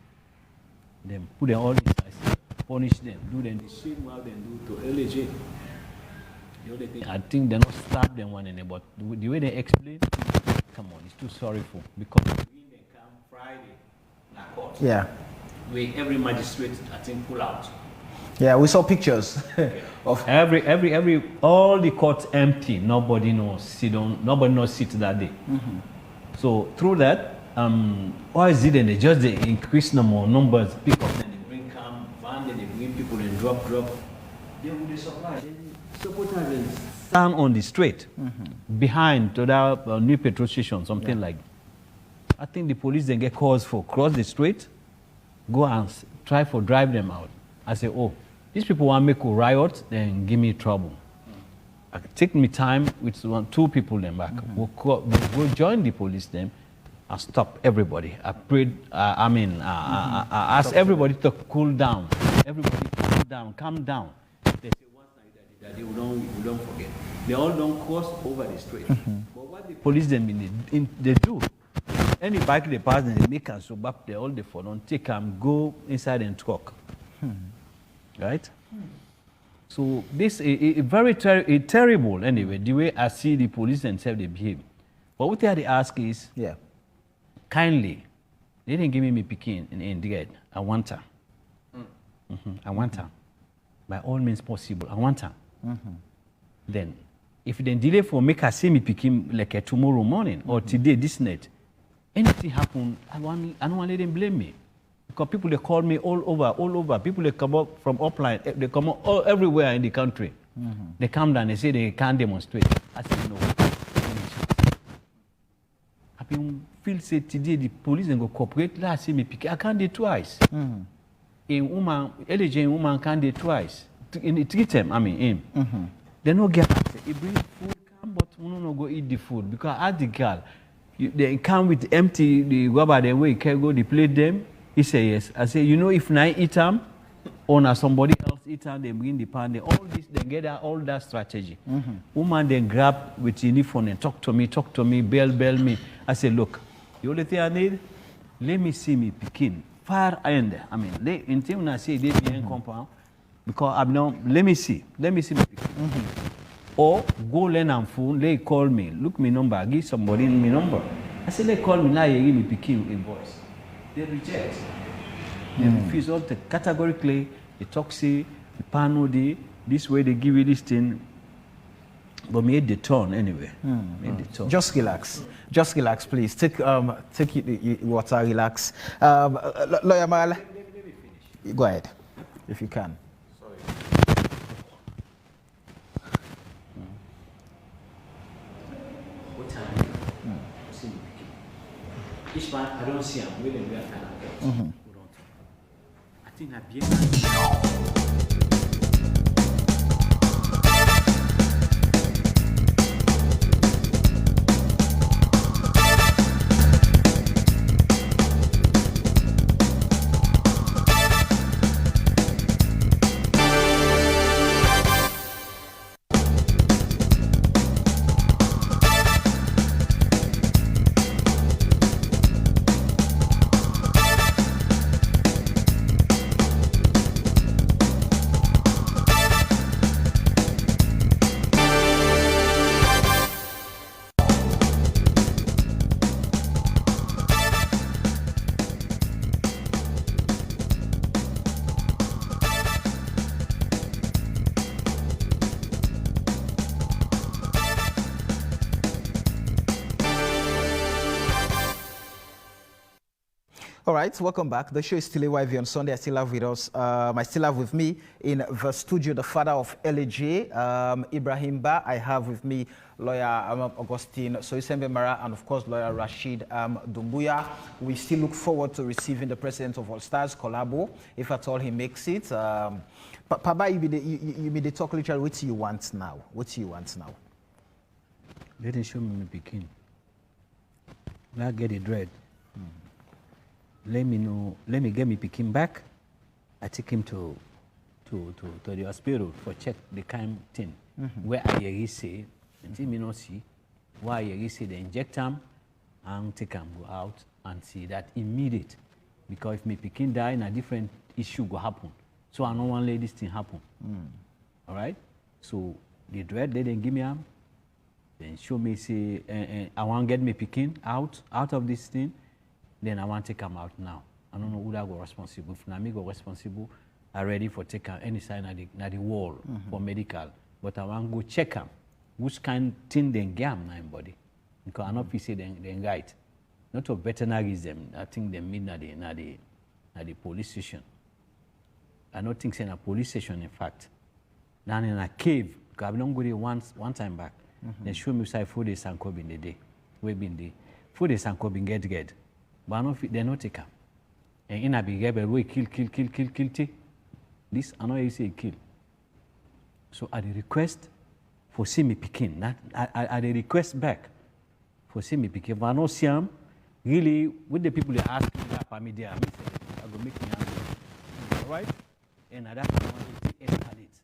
Then put them all inside, punish them, do them the same way they do to LJ. The other thing, I think they not stab them one another, but the way they explain, come on, it's too sorrowful because when they come Friday, na court.
Yeah.
Where every magistrate I think pull out.
Yeah, we saw pictures of
every all the courts empty. Nobody knows sit down. Nobody knows sit that day. So through that, why is it then they just they increase numbers, pick up then they bring come van, then they bring people and drop. They will be surprised. Supporters stand on the street behind to that new petrol station, something like. I think the police then get calls for cross the street, go and try for drive them out. I say, oh, these people want me to riot, then give me trouble. Take me time with two people then back. We'll go join the police then and stop everybody. I prayed, I asked everybody to cool down. Everybody cool down, calm down. They say once like that, we don't forget. They all don't cross over the street. But what the police then they do, any bike they pass, they make us so back they all they for don't take them, go inside and talk. Right? So this is very terrible anyway, the way I see the police themselves they behave. But what they ask is, kindly, they didn't give me picking in the gate. I want her. I want her. By all means possible, I want her. Then, if they delay for make her see me picking like tomorrow morning or today, this night, anything happen, I don't want to let them blame me. Because people, they call me all over. People, they come up from upline, they come up everywhere in the country. They come down, they say they can't demonstrate. I say, no. I feel say today the police then go cooperate, let's see me pick. I can't do twice. A woman can't do twice. In 3 times, They no get access. He bring food, come, but we no go eat the food. Because as the girl, they come with empty the rubber, the way you can go, they plate them. He say yes. I say, if I eat them, or now somebody else eat them, they bring the pan, they, all this, they get all that strategy. Woman then grab with the uniform and talk to me, bell me. I say, look, the only thing I need, let me see me picking. Far end. Until I say they be in compound, because let me see me picking. Or go learn on phone, they call me, look me number, give somebody me number. I say, they call me now, you give me picking a voice. They reject. They refuse all the categorically, the toxic, the panody, this way they give you this thing. But made the turn anyway. Made the turn.
Just relax, please. Take water, relax. Lawyer Mal, go ahead, if you can.
What time? Each man, I don't see him. We are kind of I think I bien.
All right, welcome back. The show is still AYV on Sunday. I still have with us, I still have with me in the studio the father of LAJ, Ibrahim Ba. I have with me lawyer Augustine Soisembe Mara and of course lawyer Rashid Dumbuya. We still look forward to receiving the president of All Stars, Collabo, if at all he makes it. Papa, you be the talk literally. What do you want now?
Let him show me picking. Now get it dread. Let me get me picking back. I take him to the hospital for check the kind thing. Where I say, until me not see, why I say they inject him and take him go out and see that immediate. Because if me picking die, a different issue go happen. So I don't want to let this thing happen. All right? So the dread, they didn't give me him. Then show me say, I want to get me picking out of this thing. Then I want to take him out now. I don't know who that go responsible. If Nami go responsible, I ready for take any sign at the wall for medical. But I want to go check him. Which kind of thing they get him in body. Because I know if you say they right. Not to veterinaries them. I think they mean at the police station. I don't think it's a police station in fact. Now in a cave. Because I don't go there one time back. They show me say 4 days and in the day. We been there. 4 days and get. But I don't they not take him. And in a big rebel, we kill. this I know you say kill. So I request for see me picking. I request back for see me picking. If I don't see him, really, with the people they ask me that for me there, I go make me angry. All right? And at that time, I will escalate.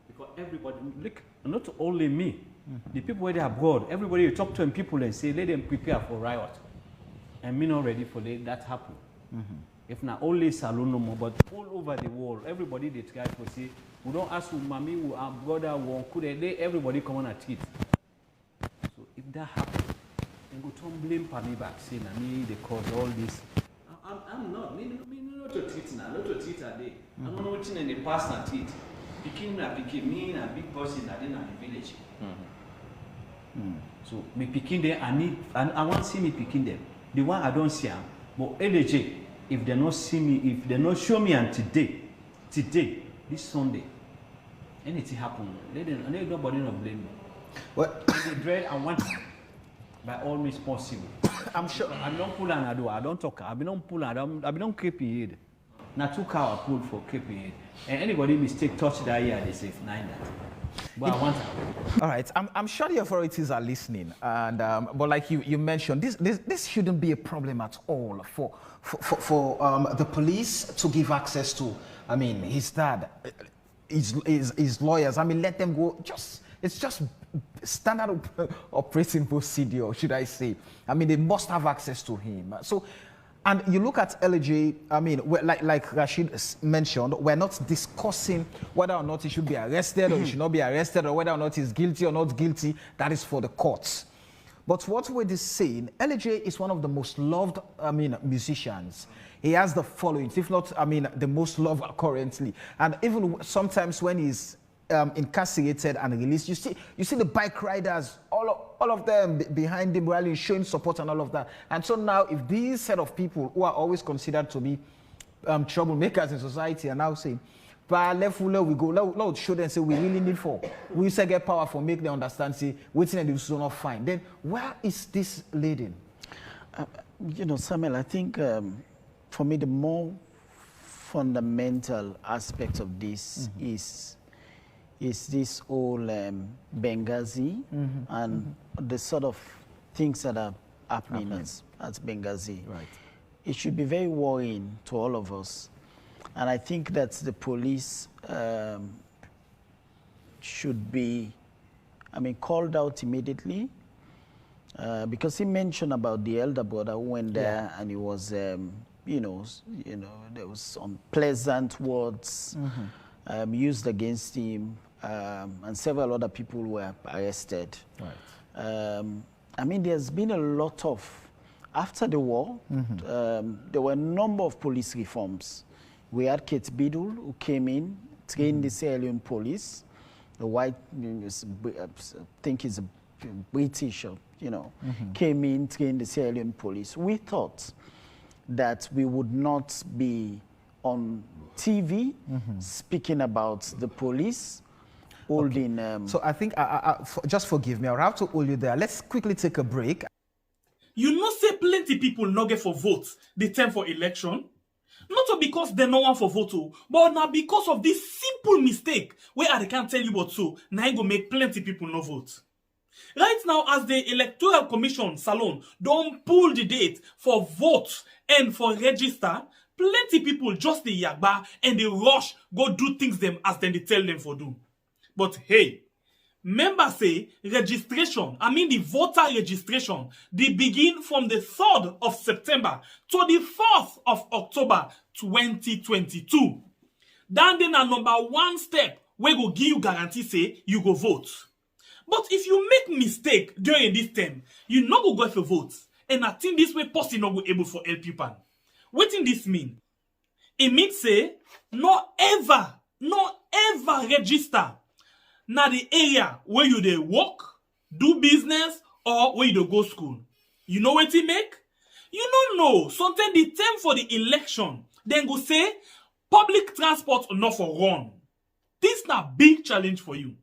Because everybody, look, not only me, the people where they are abroad, everybody you talk to them, people and say, let them prepare for riot. And me not ready for that happen. If not only Salon no more, but all over the world, everybody they try to say, we don't ask who mommy, who our brother, who could they, everybody come on at it. So if that happens, then go to blame for me back, saying that me they cause all this. I'm not, me not to treat now, not to treat a day. I'm not watching in the past and treat. Picking me a big person that in the village. So me picking them, I want to see me picking them. The one I don't see them, but LJ, if they not see me, if they not show me and today, this Sunday, anything happen, let nobody not blame me.
Well,
If they dread, I want it by all means possible.
I'm sure.
I don't pull and I do. I don't talk. I don't pull and I don't keep it. Now 2 car I pull for keeping it. And anybody mistake touch that year, they say 9 that. But I want it.
All right, I'm sure the authorities are listening, and but like you mentioned, this shouldn't be a problem at all for the police to give access to. I mean, his dad, his lawyers. I mean, let them go. It's just standard operating procedure, should I say? I mean, they must have access to him. So. And you look at LJ, I mean, like Rashid mentioned, we're not discussing whether or not he should be arrested or he should not be arrested, or whether or not he's guilty or not guilty. That is for the courts. But what we're just saying, LJ is one of the most loved, musicians. He has the followings, if not, the most loved currently. And even sometimes when he's incarcerated and released, you see the bike riders, all of them behind him rallying, showing support and all of that. And so now, if these set of people who are always considered to be troublemakers in society are now saying, left we go, Lord, show them and say we really need for. We say get power for make them understand, say waiting and do not fine. Then where is this leading?
Samuel, I think for me the more fundamental aspect of this is this whole Benghazi and the sort of things that are happening at Benghazi.
Right.
It should be very worrying to all of us. And I think that the police should be, called out immediately because he mentioned about the elder brother who went there and he was, there was unpleasant words used against him. And several other people were arrested.
Right.
There's been a lot of, after the war, there were a number of police reforms. We had Kate Biddle, who came in, trained the Sierra Leone police, the white, I think he's a British, came in, trained the Sierra Leone police. We thought that we would not be on TV speaking about the police holding.
So I think, just forgive me, I'll have to hold you there. Let's quickly take a break.
You know, say plenty people no get for votes the time for election. Not because they no want for vote, but now because of this simple mistake where I can't tell you what so, now I go make plenty people no vote. Right now, as the Electoral Commission Salon don't pull the date for vote and for register, plenty people just the yagba and they rush go do things them as then they tell them for do. But hey, members say registration, the voter registration, they begin from the 3rd of September to the 4th of October 2022. Then a number 1 step where go give you guarantee say you go vote. But if you make mistake during this time, you no go for vote. And I think this way person not go able for help people. What in this mean? It means say no ever register na the area where you dey work, do business, or where you dey go school. You know what it make? You don't know. Sometimes the time for the election, then go say public transport not for run. This na big challenge for you.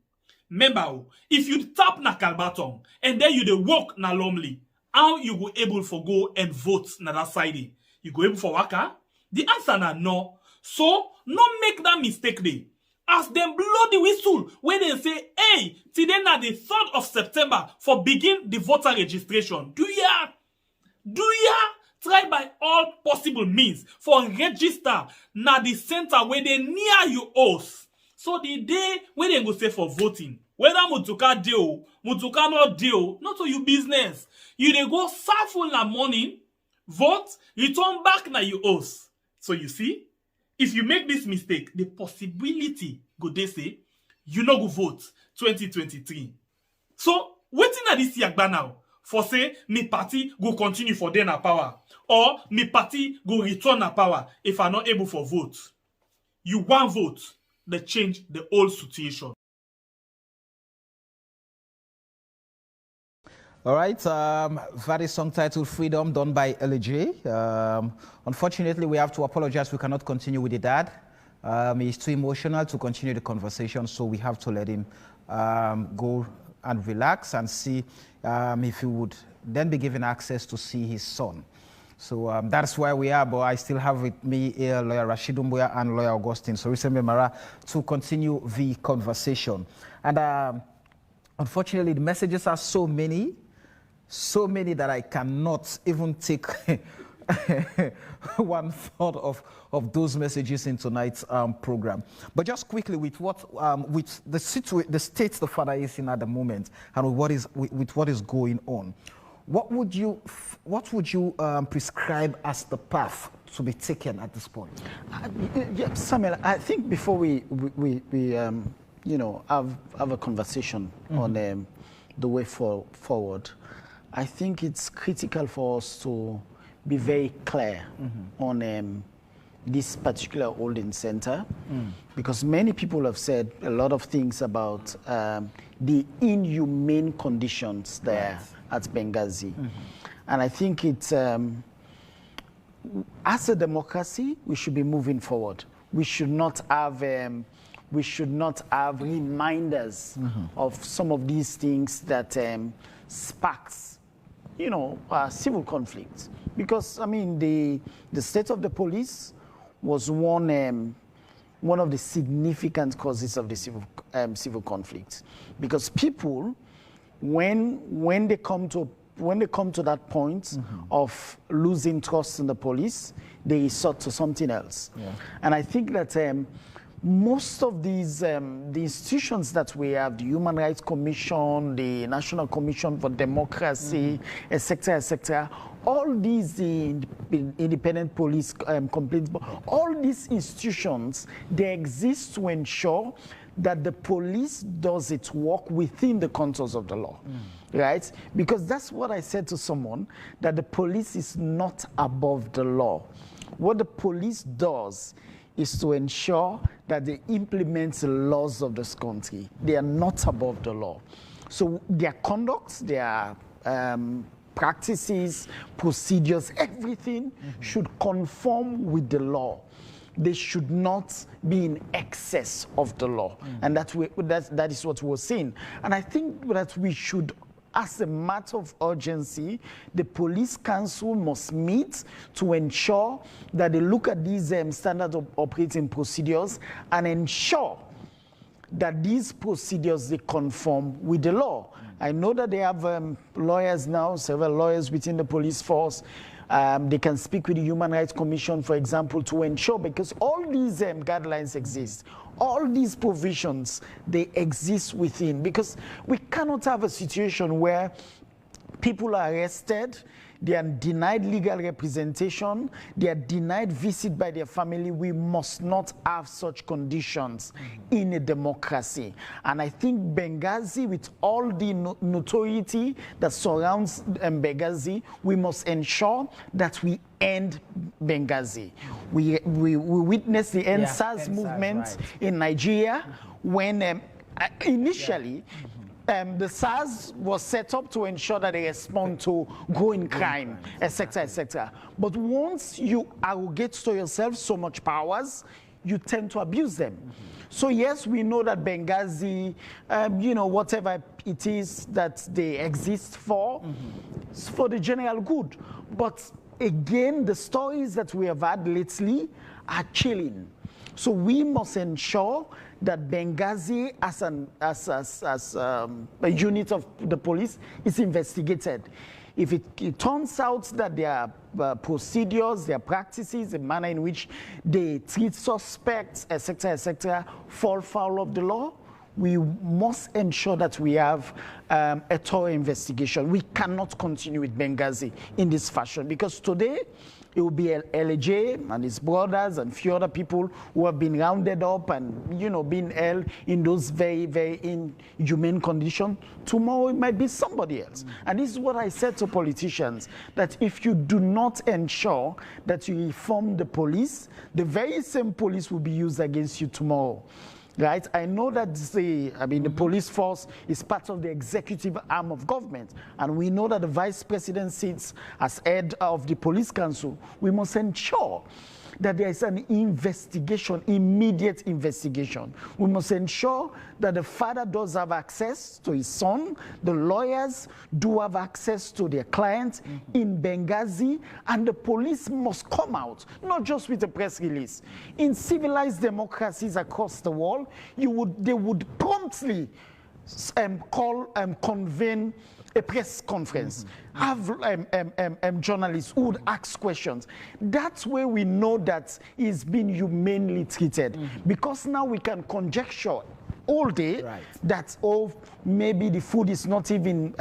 Remember, if you tap na Kalbaton and then you dey work na Lomley, how you go able for go and vote na that side? You go able for waka? The answer na no. So, not make that mistake there. As them blow the whistle, when they say, hey, today na the 3rd of September for begin the voter registration. Do ya try by all possible means for register na the center where they near you house. So the day when they go say for voting, whether Mutuka deal, Mutuka not deal, not to you business. You they go serve na morning, vote, return back na you house. So you see, if you make this mistake, the possibility go they say you no go vote 2023. So waiting at this yagba now for say me party go continue for then a power or me party go return a power if I'm not able for vote. You want vote, they change the whole situation.
All right, very song titled Freedom, done by LJ. Unfortunately, we have to apologize. We cannot continue with the dad. He's too emotional to continue the conversation, so we have to let him go and relax and see if he would then be given access to see his son. So that's where we are, but I still have with me here Lawyer Rashid Umbuya and Lawyer Augustine. So recently, Mara, to continue the conversation. And unfortunately, the messages are so many that I cannot even take one thought of those messages in tonight's program. But just quickly, with the state the father is in at the moment, and with what is going on, what would you prescribe as the path to be taken at this point?
Samuel, I think before we have a conversation on the way forward, I think it's critical for us to be very clear on this particular holding center, because many people have said a lot of things about the inhumane conditions there at Benghazi. And I think it's, as a democracy, we should be moving forward. We should not have reminders of some of these things that sparks civil conflicts, because I mean the state of the police was one of the significant causes of the civil conflict, because people when they come to that point of losing trust in the police, they resort to something else. And I think that most of these the institutions that we have, the Human Rights Commission, the National Commission for Democracy, etc., all these independent police complaints, all these institutions, they exist to ensure that the police does its work within the contours of the law, right? Because that's what I said to someone, that the police is not above the law. What the police does is to ensure that they implement the laws of this country. They are not above the law. So their conduct, their practices, procedures, everything should conform with the law. They should not be in excess of the law. And that is what we're saying. And I think that we should, as a matter of urgency, the police council must meet to ensure that they look at these standard operating procedures and ensure that these procedures, they conform with the law. I know that they have lawyers now, several lawyers within the police force. They can speak with the Human Rights Commission, for example, to ensure, because all these guidelines exist. All these provisions, they exist within, because we cannot have a situation where people are arrested, they are denied legal representation, they are denied visit by their family. We must not have such conditions in a democracy. And I think Benghazi, with all the notoriety that surrounds Benghazi, we must ensure that we end Benghazi. We witnessed the End SARS movement in Nigeria when initially the SARS was set up to ensure that they respond to growing crime, etc., etc. But once you arrogate to yourself so much powers, you tend to abuse them. So yes, we know that Benghazi, whatever it is that they exist for, it's for the general good. But again, the stories that we have had lately are chilling. So we must ensure that Benghazi, as a unit of the police, is investigated. If it turns out that their procedures, their practices, the manner in which they treat suspects, etc., fall foul of the law, we must ensure that we have a thorough investigation. We cannot continue with Benghazi in this fashion, because today it will be LJ and his brothers and few other people who have been rounded up and, you know, being held in those very, very inhumane conditions. Tomorrow it might be somebody else. And this is what I said to politicians, that if you do not ensure that you reform the police, the very same police will be used against you tomorrow. Right? I know that the police force is part of the executive arm of government, and we know that the vice president sits as head of the police council. We must ensure that there is an investigation, immediate investigation. We must ensure that the father does have access to his son, the lawyers do have access to their clients in Benghazi, and the police must come out, not just with a press release. In civilized democracies across the world, they would promptly convene a press conference, have journalists who would ask questions. That's where we know that he's been humanely treated, because now we can conjecture all day that, oh, maybe the food is not even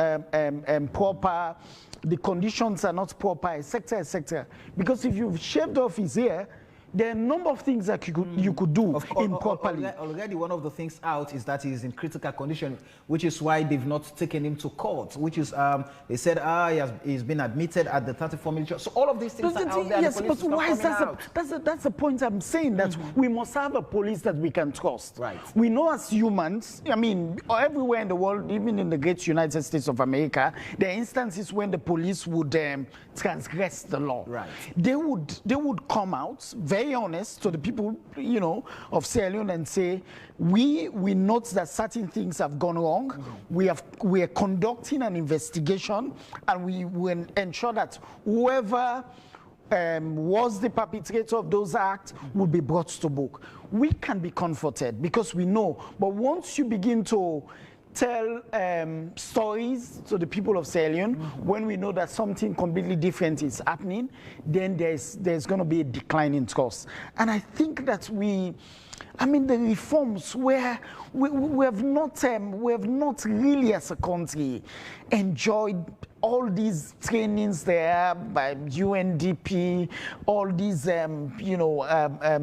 proper, the conditions are not proper, etc. Because if you've shaved off his hair, there are a number of things that you could do improperly.
Already one of the things out is that he's in critical condition, which is why they've not taken him to court, which is, they said, he's been admitted at the 34 military. So all of these things are out there.
Yes, but why is that? That's the point I'm saying, that we must have a police that we can trust.
Right.
We know as humans, I mean, everywhere in the world, even in the great United States of America, there are instances when the police would transgress the law.
Right.
They would come out very honest to the people, you know, of Sierra Leone and say, we note that certain things have gone wrong. We are conducting an investigation, and we will ensure that whoever was the perpetrator of those acts will be brought to book. We can be comforted because we know. But once you begin to tell stories to the people of Sierra Leone, when we know that something completely different is happening, then there's going to be a decline in trust. And I think that the reforms where we have not really as a country enjoyed all these trainings there by UNDP, all these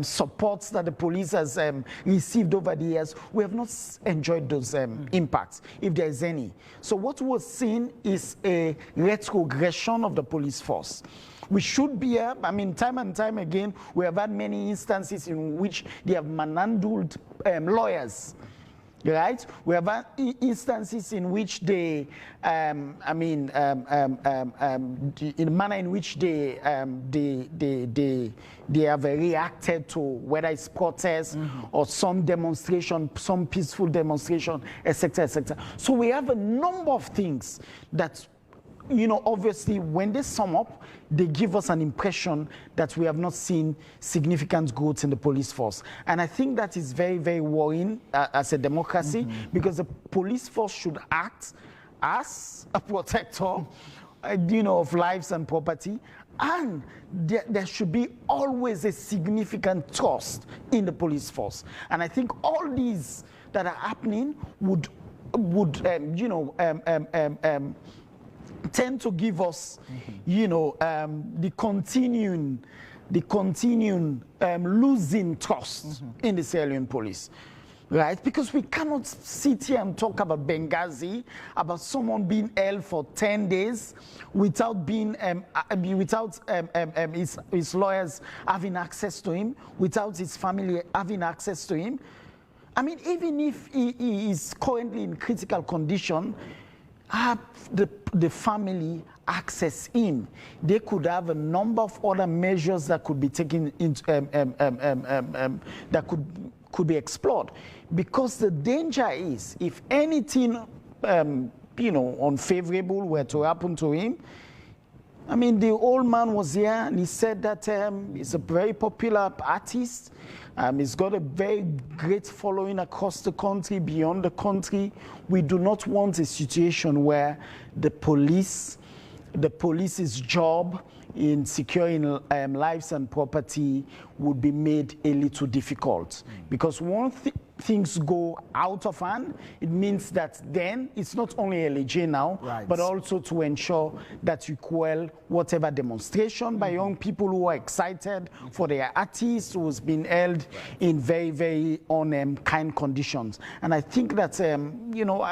supports that the police has received over the years. We have not enjoyed those impacts, if there is any. So what we're seeing is a retrogression of the police force. We should be time and time again, we have had many instances in which they have manhandled lawyers. Right? We have had instances in which they, in the manner in which they have reacted to whether it's protest or some demonstration, some peaceful demonstration, etc. So we have a number of things that, you know, obviously when they sum up, they give us an impression that we have not seen significant growth in the police force. And I think that is very, very worrying as a democracy, because the police force should act as a protector, of lives and property. And there should be always a significant trust in the police force. And I think all these that are happening would tend to give us, the continuing losing trust in the Sierra Leone police, right? Because we cannot sit here and talk about Benghazi, about someone being held for 10 days without being, his lawyers having access to him, without his family having access to him. I mean, even if he is currently in critical condition, have the family access him. They could have a number of other measures that could be taken into that could be explored, because the danger is, if anything unfavorable were to happen to him, I mean, the old man was here and he said that he's a very popular artist. He's got a very great following across the country, beyond the country. We do not want a situation where the police's job in securing lives and property would be made a little difficult. Because once things go out of hand, it means that then it's not only LAJ now, but also to ensure that you quell whatever demonstration by young people who are excited for their artist who's been held in very, very unkind conditions. And I think that, you know,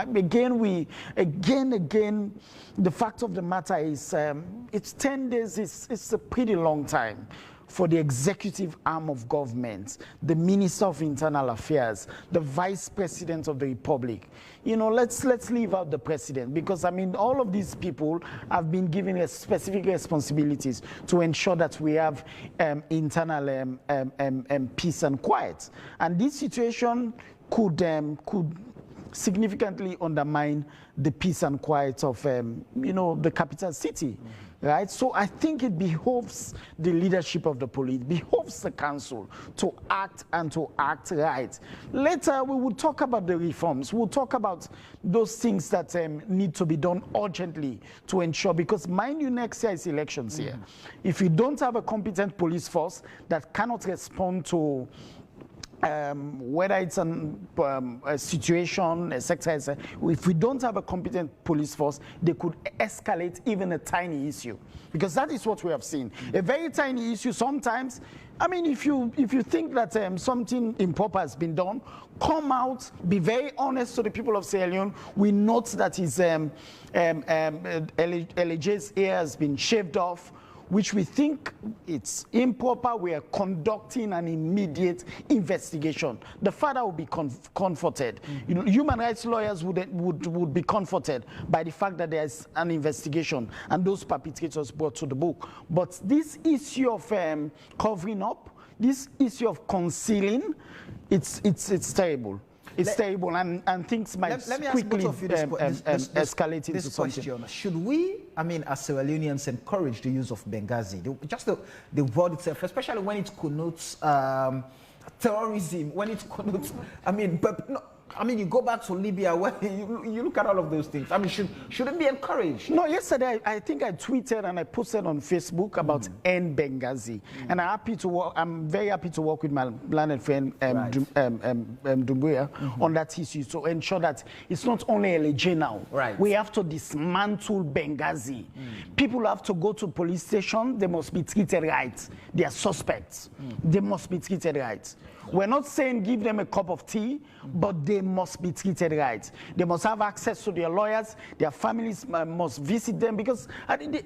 again, the fact of the matter is it's 10 days, it's a pretty long time for the executive arm of government, the Minister of Internal Affairs, the Vice President of the Republic. You know, let's leave out the President, because I mean, all of these people have been given specific responsibilities to ensure that we have internal peace and quiet. And this situation could significantly undermine the peace and quiet of, you know, the capital city. Right? So I think it behoves the leadership of the police, behoves the council to act and to act right. Later, we will talk about the reforms. We'll talk about those things that need to be done urgently to ensure, because mind you, next year is elections here. If you don't have a competent police force that cannot respond to whether it's a situation, etc., if we don't have a competent police force, they could escalate even a tiny issue, because that is what we have seen. A very tiny issue sometimes. I mean, if you think that something improper has been done, come out, be very honest to the people of Sierra Leone. We note that his LAJ's ear has been shaved off, which we think it's improper. We are conducting an immediate investigation. The father will be comforted. You know, human rights lawyers would be comforted by the fact that there's an investigation and those perpetrators brought to the book. But this issue of covering up, this issue of concealing, it's terrible. It's terrible, and things might quickly escalate into something.
Question. Should we, I mean, as Sierra Leoneans, encourage the use of Benghazi? Just the word itself, especially when it connotes terrorism, when it connotes, I mean, but no, I mean, you go back to Libya, where you look at all of those things. I mean, should it be encouraged?
No, yesterday I think I tweeted and I posted on Facebook about End Benghazi, and I'm very happy to work with my learned friend Dumbuya on that issue to ensure that it's not only LAJ now. We have to dismantle Benghazi. People have to go to police station. They must be treated right. They are suspects. They must be treated right. We're not saying give them a cup of tea, but they must be treated right. They must have access to their lawyers. Their families must visit them, because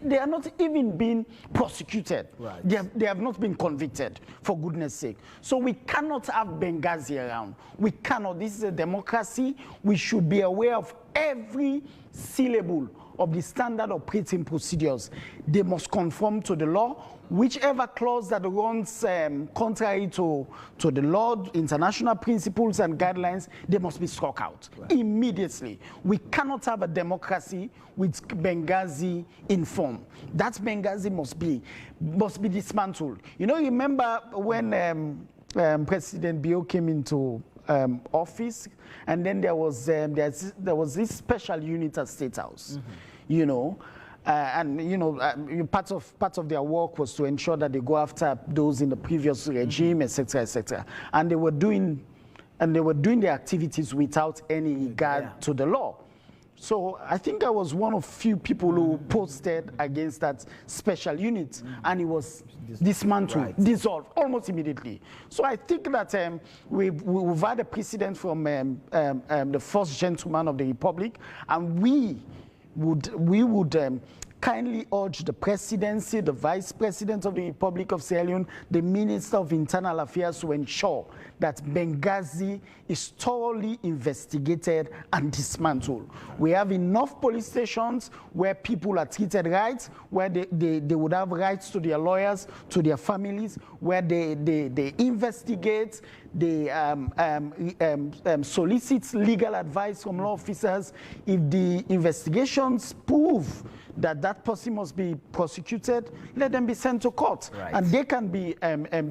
they are not even being prosecuted. They have not been convicted, for goodness sake. So we cannot have Benghazi around. We cannot. This is a democracy. We should be aware of every syllable of the standard operating procedures. They must conform to the law. Whichever clause that runs contrary to the law, international principles and guidelines, they must be struck out immediately. We cannot have a democracy with Benghazi in form. That Benghazi must be dismantled. You know, remember when President Bio came into office, and then there was this special unit at State House, you know, and you know, part of their work was to ensure that they go after those in the previous regime, etc., etc. And they were doing their activities without any regard to the law. So I think I was one of few people who posted against that special unit, and it was dismantled, dissolved almost immediately. So I think that we've had a precedent from the first gentleman of the Republic, and we would kindly urge the presidency, the vice president of the Republic of Sierra Leone, the Minister of Internal Affairs, to ensure that Benghazi is thoroughly investigated and dismantled. We have enough police stations where people are treated right, where they would have rights to their lawyers, to their families, where they investigate, they solicit legal advice from law officers. If the investigations prove that person must be prosecuted, let them be sent to court.
Right.
And they can be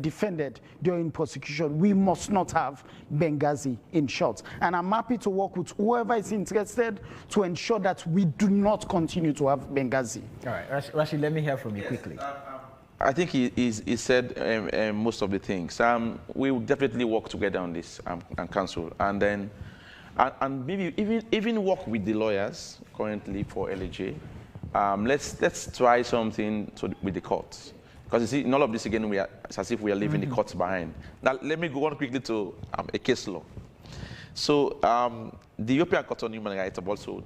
defended during prosecution. We must not have Benghazi, in short. And I'm happy to work with whoever is interested to ensure that we do not continue to have Benghazi.
All right, Rashid, let me hear from you quickly.
I think he said most of the things. We will definitely work together on this and counsel, and then and maybe even work with the lawyers currently for LAJ. Let's try something with the courts, because you see, in all of this again, it's as if we are leaving the courts behind. Now let me go on quickly to a case law. So the European Court on Human Rights have also,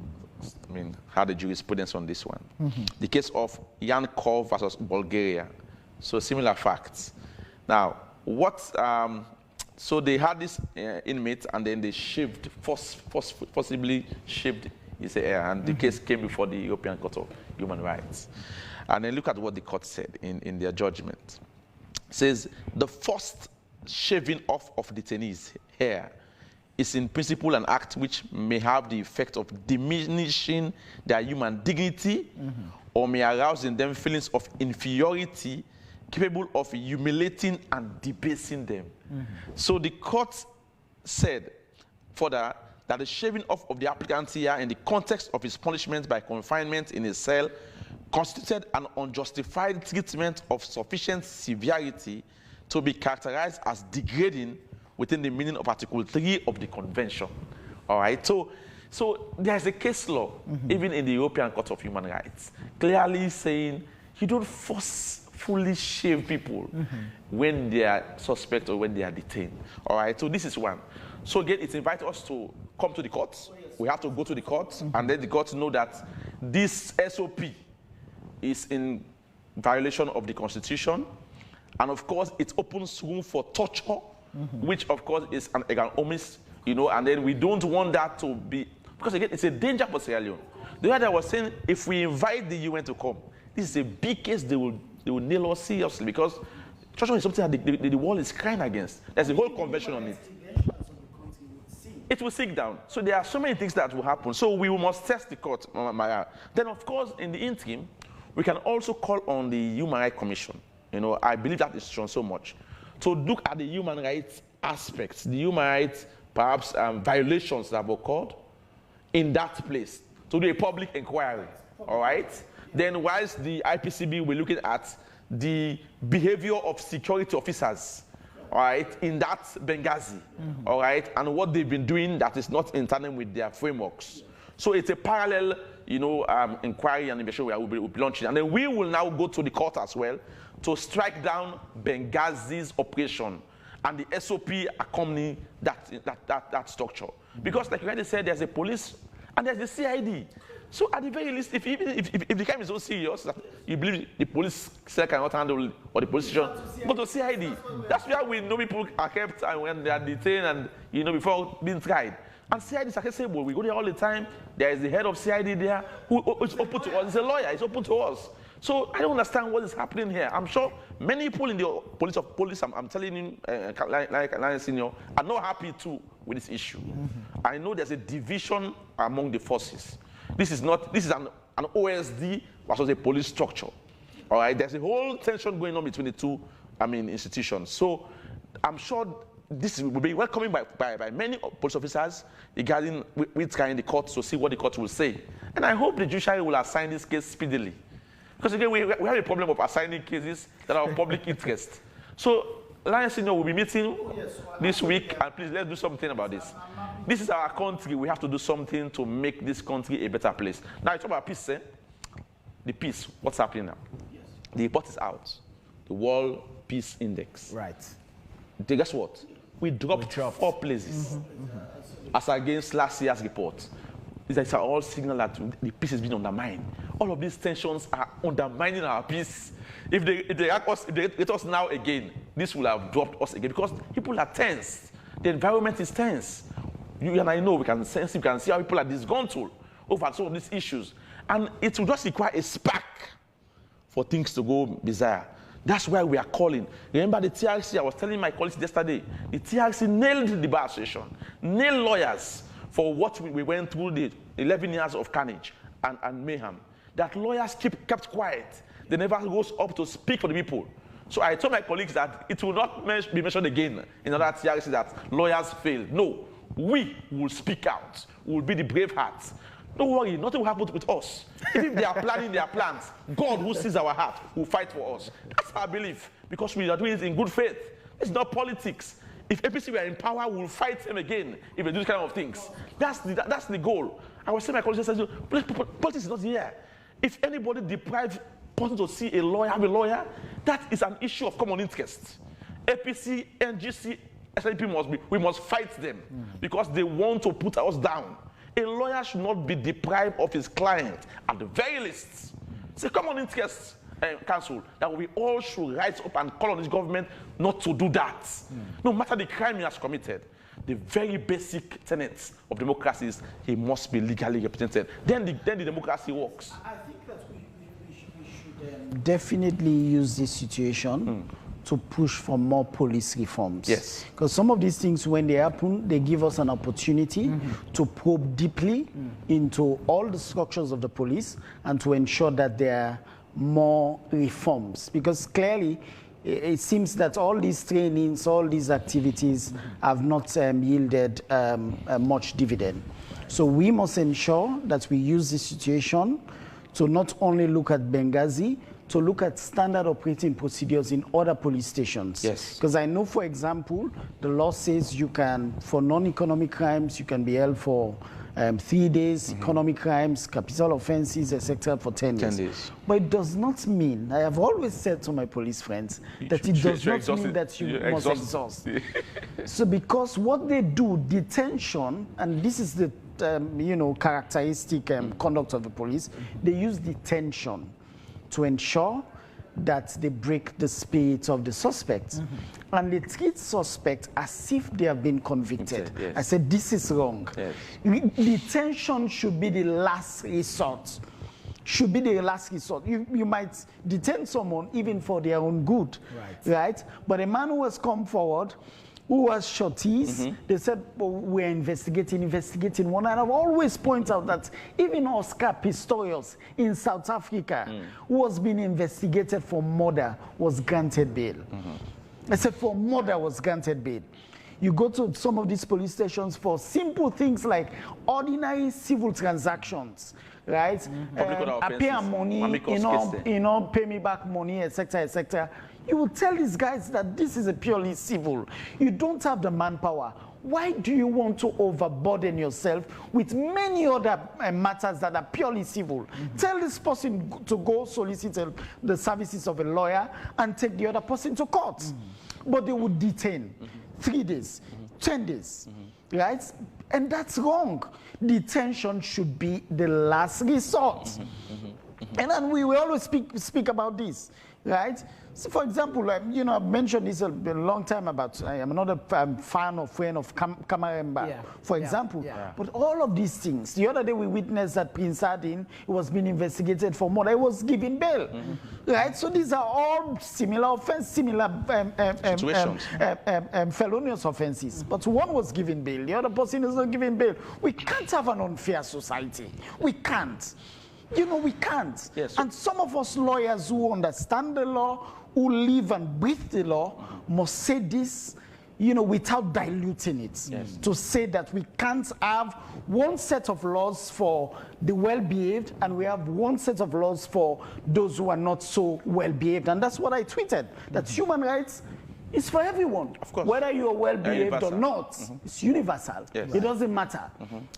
had a jurisprudence on this one. The case of Yankov versus Bulgaria. So similar facts. Now, so they had this inmate, and then they forcibly shaved his hair, and the case came before the European Court of Human Rights. And then look at what the court said in their judgment. It says, the forced shaving off of detainees' hair is in principle an act which may have the effect of diminishing their human dignity or may arouse in them feelings of inferiority capable of humiliating and debasing them. So the court said further that the shaving off of the applicant here in the context of his punishment by confinement in a cell constituted an unjustified treatment of sufficient severity to be characterized as degrading within the meaning of Article 3 of the Convention. All right, so there's a case law, even in the European Court of Human Rights, clearly saying you don't forcefully shave people when they are suspect or when they are detained. All right, so this is one. So again, it invites us to come to the courts. We have to go to the courts, and then the courts know that this SOP is in violation of the Constitution, and of course, it opens room for torture, which of course is an ignoramus, and then we don't want that to be, because again, it's a danger for Sierra Leone. The other day I was saying, if we invite the UN to come, this is a big case. They will nail us seriously, because torture is something that the world is crying against. There's a whole convention on it. It will sink down. So there are so many things that will happen. So we must test the court, Maya. Then of course, in the interim, we can also call on the Human Rights Commission. I believe that is shown so much, to look at the human rights aspects, the human rights, perhaps violations that have occurred in that place, to do a public inquiry, all right? Then whilst the IPCB will be looking at the behavior of security officers, all right, in that Benghazi, all right, and what they've been doing that is not in tandem with their frameworks. So it's a parallel, inquiry and investigation we will be launching. And then we will now go to the court as well to strike down Benghazi's operation and the SOP accompanying that structure. Because like you already said, there's a police and there's the CID. So at the very least, if the crime is so serious that you believe the police cell cannot handle, or the police station, go to CID. That's where we know people are kept and when they are detained and, before being tried. And CID is accessible. We go there all the time. There is the head of CID there who is open to us. He's a lawyer. He's open to us. So I don't understand what is happening here. I'm sure many people in the police, I'm telling you, like Senior, are not happy too with this issue. I know there's a division among the forces. This is an OSD versus a police structure. All right, there's a whole tension going on between the two, institutions. So I'm sure this will be welcomed by many police officers regarding which kind the court to see what the court will say. And I hope the judiciary will assign this case speedily. Because again, we have a problem of assigning cases that are of public interest. So, Lion Senior will be meeting this week, and please let's do something about this. This is our country. We have to do something to make this country a better place. Now, you talk about peace, the peace, what's happening now? The report is out. The World Peace Index.
Right.
Guess what? We dropped 4 places as against last year's report. It's all signal that the peace is being undermined. All of these tensions are undermining our peace. If they get us now again, this will have dropped us again, because people are tense. The environment is tense. You and I know, we can sense, we can see how people are disgruntled over some of these issues. And it will just require a spark for things to go bizarre. That's why we are calling. Remember the TRC, I was telling my colleagues yesterday, the TRC nailed the bar association, nailed lawyers for what we went through, the 11 years of carnage and mayhem. that lawyers kept quiet. They never goes up to speak for the people. So I told my colleagues that it will not be mentioned again in other TRC that lawyers failed. No, we will speak out. We will be the brave hearts. Don't worry, nothing will happen with us. If they are planning their plans, God who sees our heart will fight for us. That's our belief, because we are doing it in good faith. It's not politics. If APC were in power, we will fight them again if they do this kind of things. That's the goal. I was saying my colleagues said, politics is not here. If anybody deprives person to see a lawyer, have a lawyer, that is an issue of common interest. APC, NGC, SNP we must fight them because they want to put us down. A lawyer should not be deprived of his client at the very least. It's a common interest council that we all should rise up and call on this government not to do that. No matter the crime he has committed, the very basic tenets of democracy is he must be legally represented. Then the democracy works.
I think that we should definitely use this situation to push for more police reforms.
Yes.
Because some of these things, when they happen, they give us an opportunity to probe deeply into all the structures of the police and to ensure that there are more reforms. Because clearly, it seems that all these trainings, all these activities have not yielded much dividend. So we must ensure that we use this situation to not only look at Benghazi, to look at standard operating procedures in other police stations.
Yes.
Because I know, for example, the law says you can, for non-economic crimes, you can be held for 3 days, economic crimes, capital offenses, etc., for 10 years.
10 days.
But it does not mean, I have always said to my police friends, that it does not mean that you must exhaust. So because what they do, detention, and this is the characteristic conduct of the police, they use detention to ensure that they break the spirit of the suspect. And they treat suspects as if they have been convicted.
Yes.
I said, this is wrong.
Yes.
Detention should be the last resort. Should be the last resort. You might detain someone even for their own good, right? But a man who has come forward, who was shorties, they said, we're investigating one. And I've always pointed out that even Oscar Pistorius in South Africa, who was being investigated for murder, was granted bail. I said, for murder was granted bail. You go to some of these police stations for simple things like ordinary civil transactions, right? I pay money, pay me back money, etc., etc. You will tell these guys that this is a purely civil. You don't have the manpower. Why do you want to overburden yourself with many other matters that are purely civil? Tell this person to go solicit the services of a lawyer and take the other person to court. But they would detain 3 days, 10 days, right? And that's wrong. Detention should be the last resort. And then we will always speak about this, right? So for example, I've mentioned this a long time about, I am not a fan or friend of Kamaremba, for example. But all of these things, the other day we witnessed that Prince Adin was being investigated for murder. He was given bail, right? So these are all similar offenses, similar felonious offenses. But one was given bail, the other person is not given bail. We can't have an unfair society. We can't. We can't.
Yes.
And some of us lawyers who understand the law, who live and breathe the law, must say this, without diluting it.
Yes.
To say that we can't have one set of laws for the well-behaved and we have one set of laws for those who are not so well-behaved. And that's what I tweeted, that human rights is for everyone.
Of course.
Whether you are well-behaved or not, it's universal.
Yes.
It doesn't matter,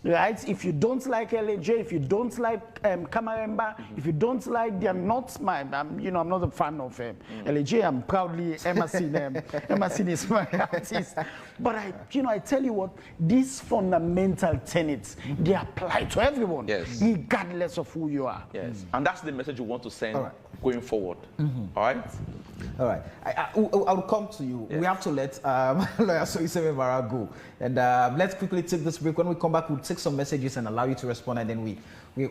right? If you don't like LAJ, if you don't like Kamaremba, if you don't like, they are not my, I'm not a fan of LAJ. I'm proudly Emerson is my artist. But I tell you what, these fundamental tenets, they apply to everyone, regardless of who you are.
Yes. And that's the message we want to send going forward. All right?
All right. I'll come to you. We have to let Lawyer Soyiseme Mara go. And let's quickly take this break. When we come back, we'll take some messages and allow you to respond, and then we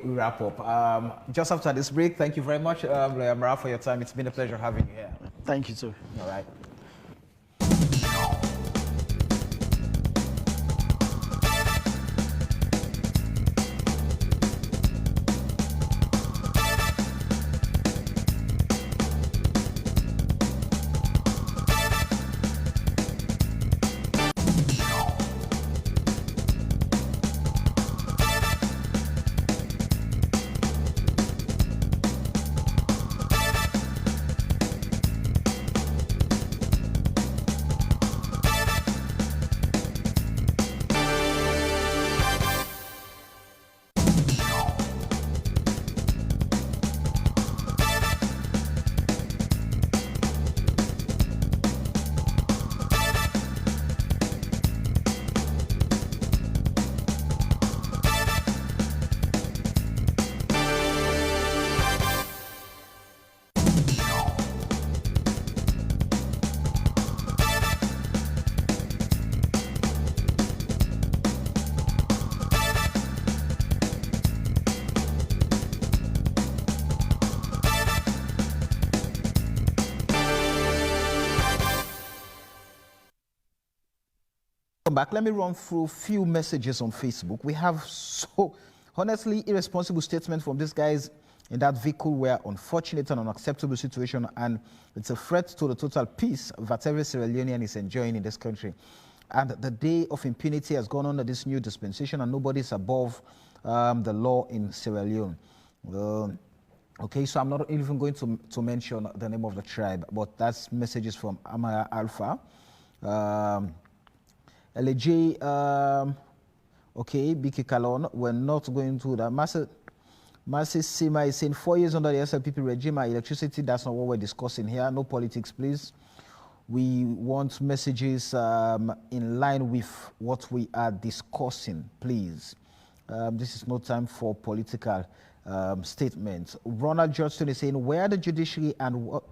wrap up. Just after this break, thank you very much, Lawyer Mara, for your time. It's been a pleasure having you here.
Thank you, sir.
All right. Come back. Let me run through a few messages on Facebook. We have so honestly irresponsible statements from these guys in that vehicle were unfortunate and unacceptable situation, and it's a threat to the total peace that every Sierra Leonean is enjoying in this country. And the day of impunity has gone under this new dispensation, and nobody's above the law in Sierra Leone. Okay, so I'm not even going to mention the name of the tribe, but that's messages from Amaya Alpha. LJ, okay, Biki Kalon, we're not going to that. Massive Sima is saying 4 years under the SLPP regime, electricity, that's not what we're discussing here. No politics, please. We want messages in line with what we are discussing, please. This is no time for political statements. Ronald Johnston is saying, where the judiciary and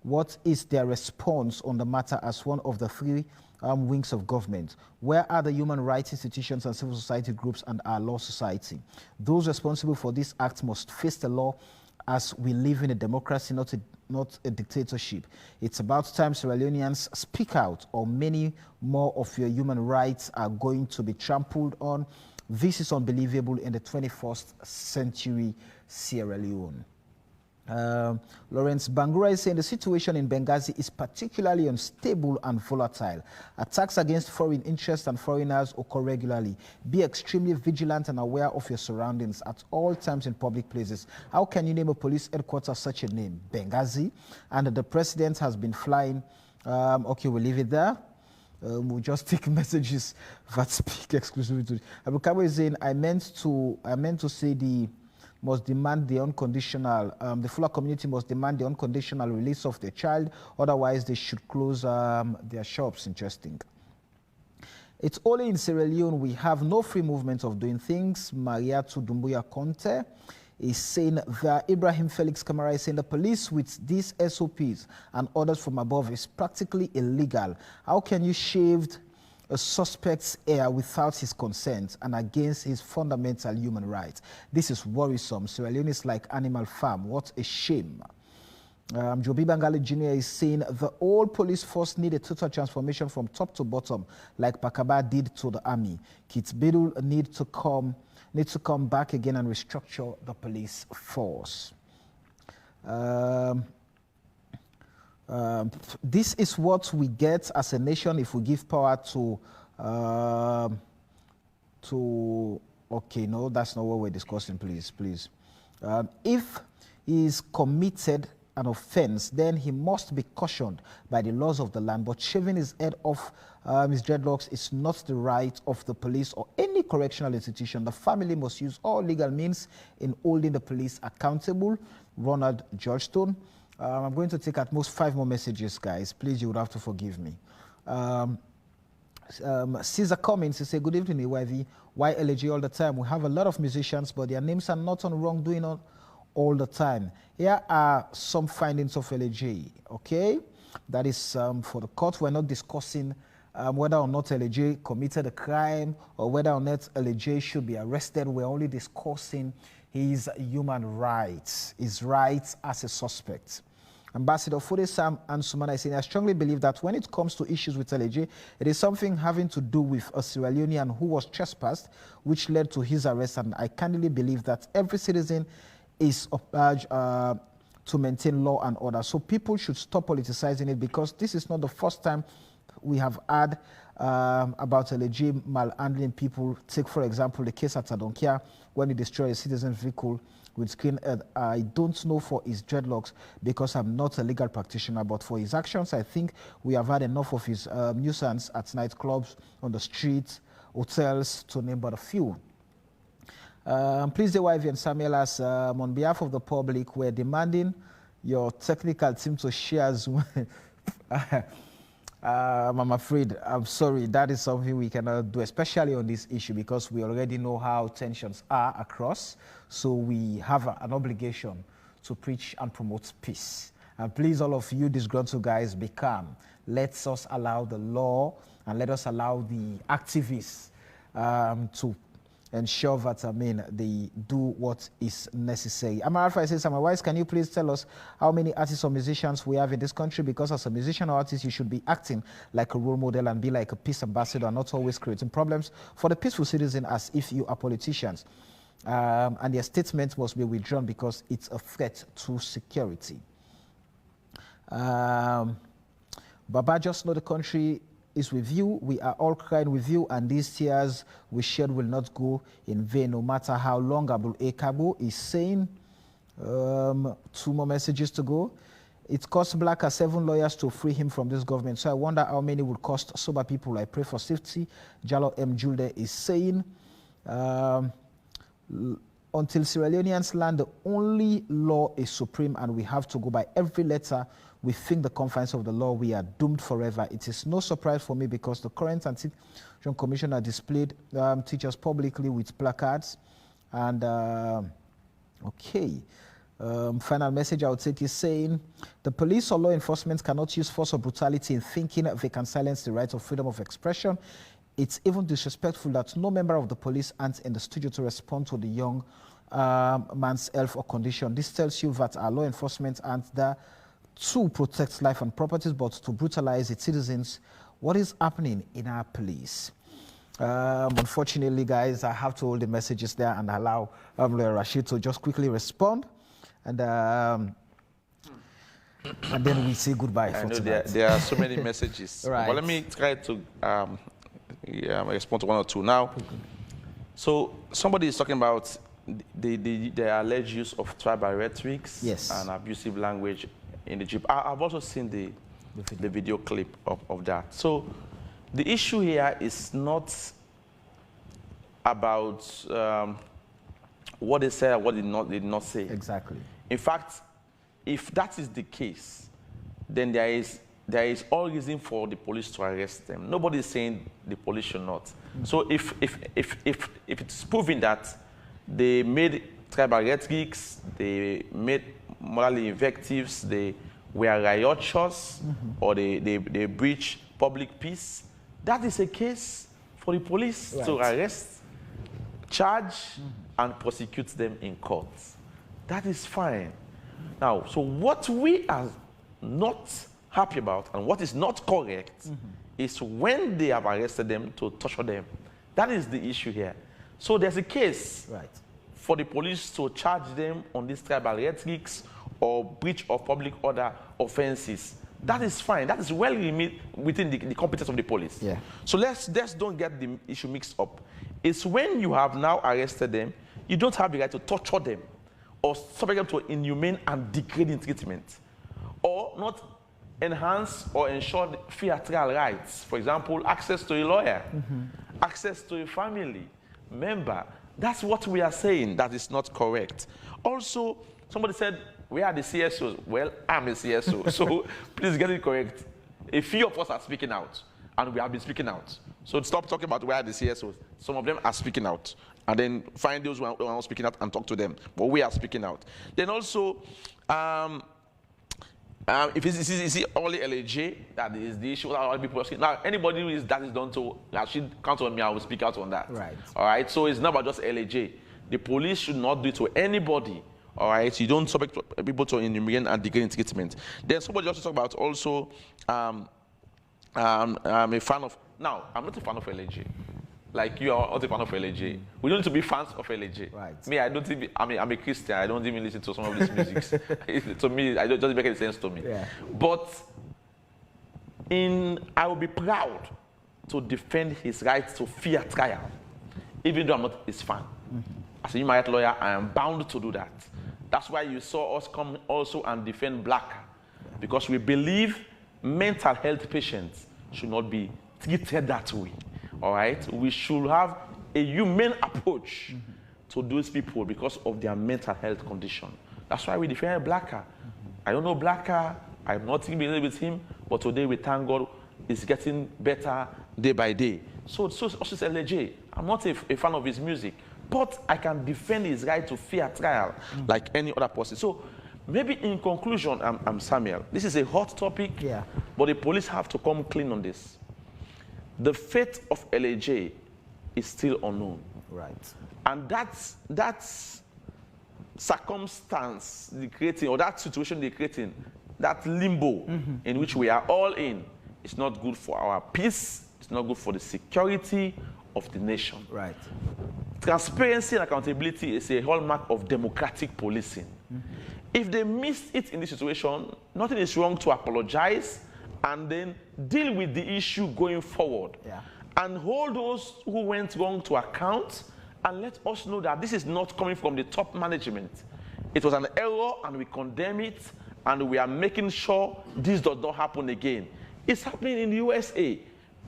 what is their response on the matter as one of the three wings of government? Where are the human rights institutions and civil society groups and our law society? Those responsible for this act must face the law, as we live in a democracy, not a dictatorship. It's about time Sierra Leoneans speak out, or many more of your human rights are going to be trampled on. This is unbelievable in the 21st century Sierra Leone. Lawrence Bangura is saying the situation in Benghazi is particularly unstable and volatile. Attacks against foreign interests and foreigners occur regularly. Be extremely vigilant and aware of your surroundings at all times in public places. How can you name a police headquarters such a name? Benghazi. And the president has been flying. Okay, we'll leave it there. We'll just take messages that speak exclusively to Abu Kabo is saying, I meant to say the must demand the unconditional, the Fula community must demand the unconditional release of their child, otherwise they should close their shops. Interesting. It's only in Sierra Leone we have no free movement of doing things. Maria Tudumbuya Conte is saying that Ibrahim Felix Kamara is saying the police with these SOPs and orders from above is practically illegal. How can you shave a suspect's hair without his consent and against his fundamental human rights? This is worrisome. Sierra Leone is like Animal Farm. What a shame. Jobi Bangali Jr. is saying the whole police force need a total transformation from top to bottom, like Pakaba did to the army. Kit Bidul needs to come back again and restructure the police force. This is what we get as a nation if we give power to okay, no, that's not what we're discussing, please. If he is committed an offense, then he must be cautioned by the laws of the land, but shaving his head off his dreadlocks is not the right of the police or any correctional institution. The family must use all legal means in holding the police accountable. Ronald Georgestone. I'm going to take at most 5 more messages, guys. Please, you would have to forgive me. Caesar Cummins, he said, good evening, AYV. Why LG all the time? We have a lot of musicians, but their names are not on wrongdoing all the time. Here are some findings of LG, okay? That is for the court. We're not discussing whether or not LG committed a crime or whether or not LG should be arrested. We're only discussing his human rights, his rights as a suspect. Ambassador Fude Sam Ansumana is saying, I strongly believe that when it comes to issues with LG, it is something having to do with a Sierra Leonean who was trespassed, which led to his arrest, and I candidly believe that every citizen is obliged to maintain law and order. So people should stop politicizing it, because this is not the first time we have had about LG malhandling people. Take, for example, the case at Adonkia when he destroyed a citizen's vehicle with screen. I don't know for his dreadlocks because I'm not a legal practitioner, but for his actions, I think we have had enough of his nuisance at nightclubs, on the streets, hotels, to name but a few. Please, AYV and Samuel, as on behalf of the public, we're demanding your technical team to share Zoom. I'm afraid, I'm sorry, that is something we cannot do, especially on this issue, because we already know how tensions are across. So we have an obligation to preach and promote peace. And please, all of you disgruntled guys, be calm. Let us allow the law and let us allow the activists to ensure that, they do what is necessary. Amarafa says, Wise, can you please tell us how many artists or musicians we have in this country? Because as a musician or artist, you should be acting like a role model and be like a peace ambassador and not always creating problems for the peaceful citizen as if you are politicians. And their statement must be withdrawn because it's a threat to security. Baba, just know the country is with you. We are all crying with you, and these tears we shed will not go in vain, no matter how long. Abdul Ekabo is saying, 2 more messages to go. It cost Blacker 7 lawyers to free him from this government, so I wonder how many will cost sober people. I pray for safety. Jalo M. Julde is saying, until Sierra Leoneans land, the only law is supreme, and we have to go by every letter. We think the confines of the law, we are doomed forever. It is no surprise for me because the current Anti-Corruption Commissioner displayed teachers publicly with placards. And, final message I would say is saying, the police or law enforcement cannot use force or brutality in thinking they can silence the right of freedom of expression. It's even disrespectful that no member of the police aren't in the studio to respond to the young man's health or condition. This tells you that our law enforcement aren't there to protect life and properties, but to brutalize its citizens. What is happening in our police? Unfortunately, guys, I have to hold the messages there and allow Lawyer Rashid to just quickly respond. And then we say goodbye for tonight.
There are so many messages.
Right.
But let me try to respond to 1 or 2 now. So somebody is talking about the alleged use of tribal rhetorics and abusive language in the Jeep. I've also seen the video clip of that. So the issue here is not about what they said or what they did not say.
Exactly.
In fact, if that is the case, then there is all reason for the police to arrest them. Nobody is saying the police should not. So if it's proven that they made tribal rhetorics, they made morally invectives, they were riotous, or they breach public peace, that is a case for the police to arrest, charge, and prosecute them in court. That is fine. Now, so what we are not happy about and what is not correct is when they have arrested them to torture them. That is the issue here. So there's a case for the police to charge them on these tribal rhetorics or breach of public order offenses. That is fine. That is well within the competence of the police. Yeah. So let's don't get the issue mixed up. It's when you have now arrested them, you don't have the right to torture them or subject them to inhumane and degrading treatment or not enhance or ensure fair trial rights. For example, access to a lawyer, access to a family member. That's what we are saying. That is not correct. Also, somebody said, where are the CSOs? Well, I'm a CSO, so please get it correct. A few of us are speaking out, and we have been speaking out. So stop talking about where are the CSOs. Some of them are speaking out, and then find those who are not speaking out and talk to them. But we are speaking out. Then also, if it's only LAJ, that is the issue. All people asking. Now, anybody who that is done to, Rashid, count on me, I will speak out on that. Right. All right. So it's not about just LAJ. The police should not do it to anybody. All right. You don't subject people to inhumane and degrading treatment. Then somebody also talk about also I'm a fan of. Now, I'm not a fan of LAJ. Like you are not a fan of LAJ. We don't need to be fans of LAJ. Right. Me, I don't even. I'm a Christian. I don't even listen to some of these music. To me, it doesn't make any sense to me. Yeah. But I will be proud to defend his right to fair trial, even though I'm not his fan. As a human rights lawyer, I am bound to do that. That's why you saw us come also and defend Blacker, because we believe mental health patients should not be treated that way. All right, we should have a humane approach to those people because of their mental health condition. That's why we defend Blacker. I don't know Blacker. I'm not familiar with him, but today we thank God it's getting better day by day. So also it's LJ. I'm not a fan of his music, but I can defend his right to fair trial like any other person. So maybe in conclusion, I'm Samuel. This is a hot topic, but the police have to come clean on this. The fate of LAJ is still unknown.
Right.
And that's circumstance they're creating, or that situation they're creating, that limbo in which we are all in, it's not good for our peace, it's not good for the security of the nation.
Right.
Transparency and accountability is a hallmark of democratic policing. If they missed it in this situation, nothing is wrong to apologize and then deal with the issue going forward.
Yeah.
And hold those who went wrong to account and let us know that this is not coming from the top management. It was an error and we condemn it and we are making sure this does not happen again. It's happening in the USA.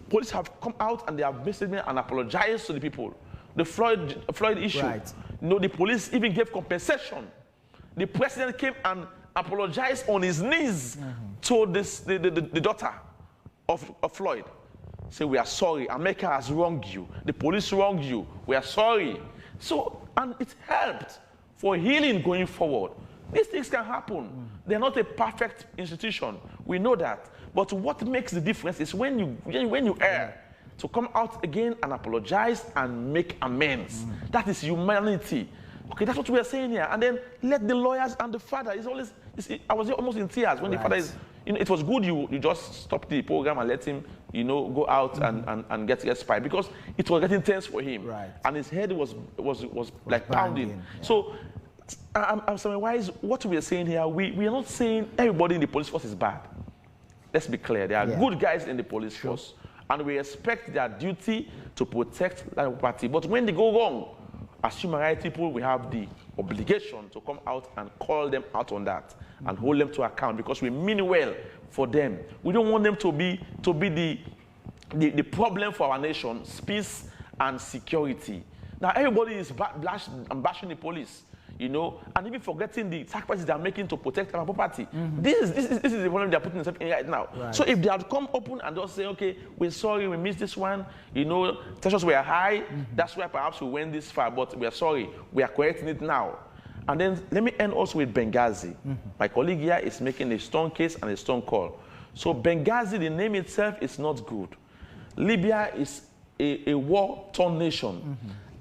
Police have come out and they have made statements and apologized to the people. The Floyd issue.
Right.
You know, the police even gave compensation. The president came and apologized on his knees to the daughter of Floyd. Say, we are sorry, America has wronged you. The police wronged you. We are sorry. So, and it helped for healing going forward. These things can happen. They're not a perfect institution. We know that. But what makes the difference is when you err, to come out again and apologize and make amends. That is humanity. Okay, that's what we are saying here. And then let the lawyers and the father, I was almost in tears when the father is, it was good you just stopped the program and let him, go out and get respite, because it was getting tense for him.
Right.
And his head was like pounding.
Yeah.
So, I'm saying, wise, what we are saying here, we are not saying everybody in the police force is bad. Let's be clear. There are good guys in the police force, and we expect their duty to protect the property. But when they go wrong, as human rights people, we have the obligation to come out and call them out on that and hold them to account, because we mean well for them. We don't want them to be the problem for our nation's peace and security. Now, everybody is bashing the police, and even forgetting the sacrifices they are making to protect our property. This is the problem they are putting themselves in right now.
Right.
So if they had come open and just say, okay, we're sorry, we missed this one, tensions were high, that's why perhaps we went this far, but we are sorry, we are correcting it now. And then let me end also with Benghazi. My colleague here is making a strong case and a strong call. So Benghazi, the name itself is not good. Libya is a war-torn nation,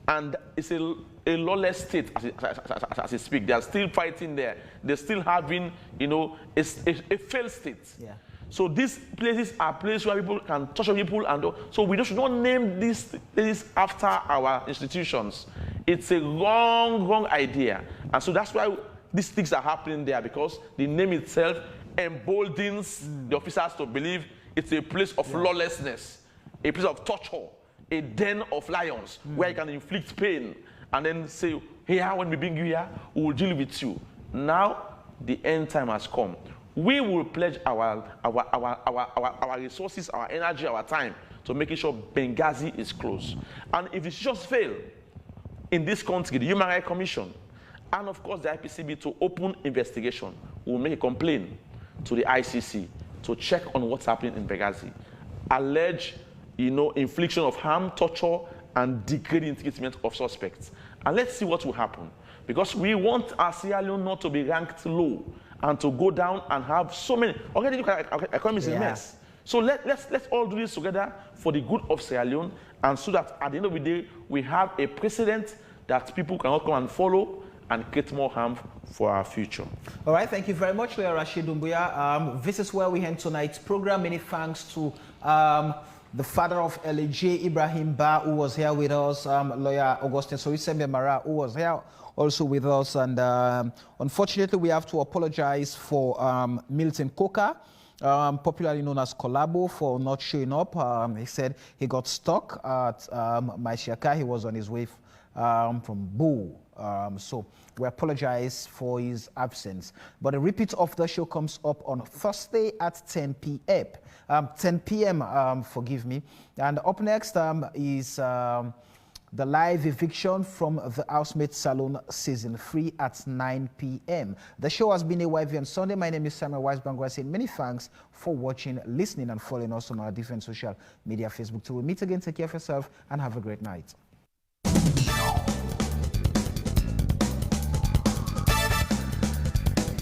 and it's a lawless state as it speaks. They are still fighting there. They're still having, a failed state. Yeah. So these places are places where people can torture people, and so we should not name these places after our institutions. It's a wrong idea, and so that's why these things are happening there, because the name itself emboldens the officers to believe it's a place of lawlessness, a place of torture, a den of lions where you can inflict pain and then say, here, when we bring you here, we will deal with you. Now, the end time has come. We will pledge our resources, our energy, our time to making sure Benghazi is closed. And if decisions fail in this country, the Human Rights Commission, and of course the IPCB, to open investigation, we will make a complaint to the ICC to check on what's happening in Benghazi. Allege, infliction of harm, torture, and degrading treatment of suspects. And let's see what will happen. Because we want our Sierra Leone not to be ranked low and to go down and have so many. Already, look at our economy is a mess. So let's all do this together for the good of Sierra Leone, and so that at the end of the day, we have a precedent that people cannot come and follow and create more harm for our future.
All right, thank you very much, Lawyer Rashid Doumbouya. This is where we end tonight's program. Many thanks to the father of LJ, Ibrahim Ba, who was here with us, Lawyer Augustine Sorisembe Mara, who was here also with us. And unfortunately, we have to apologize for Milton Coker, popularly known as Collabo, for not showing up. He said he got stuck at Maishaka. He was on his way from Boo. So we apologize for his absence. But a repeat of the show comes up on Thursday at 10 p.m. 10 p.m., forgive me. And up next is the live eviction from the Housemate Salon Season 3 at 9 p.m. The show has been AYV on Sunday. My name is Samuel Weisbangwa, saying many thanks for watching, listening, and following us on our different social media, Facebook. Till we meet again, take care of yourself and have a great night.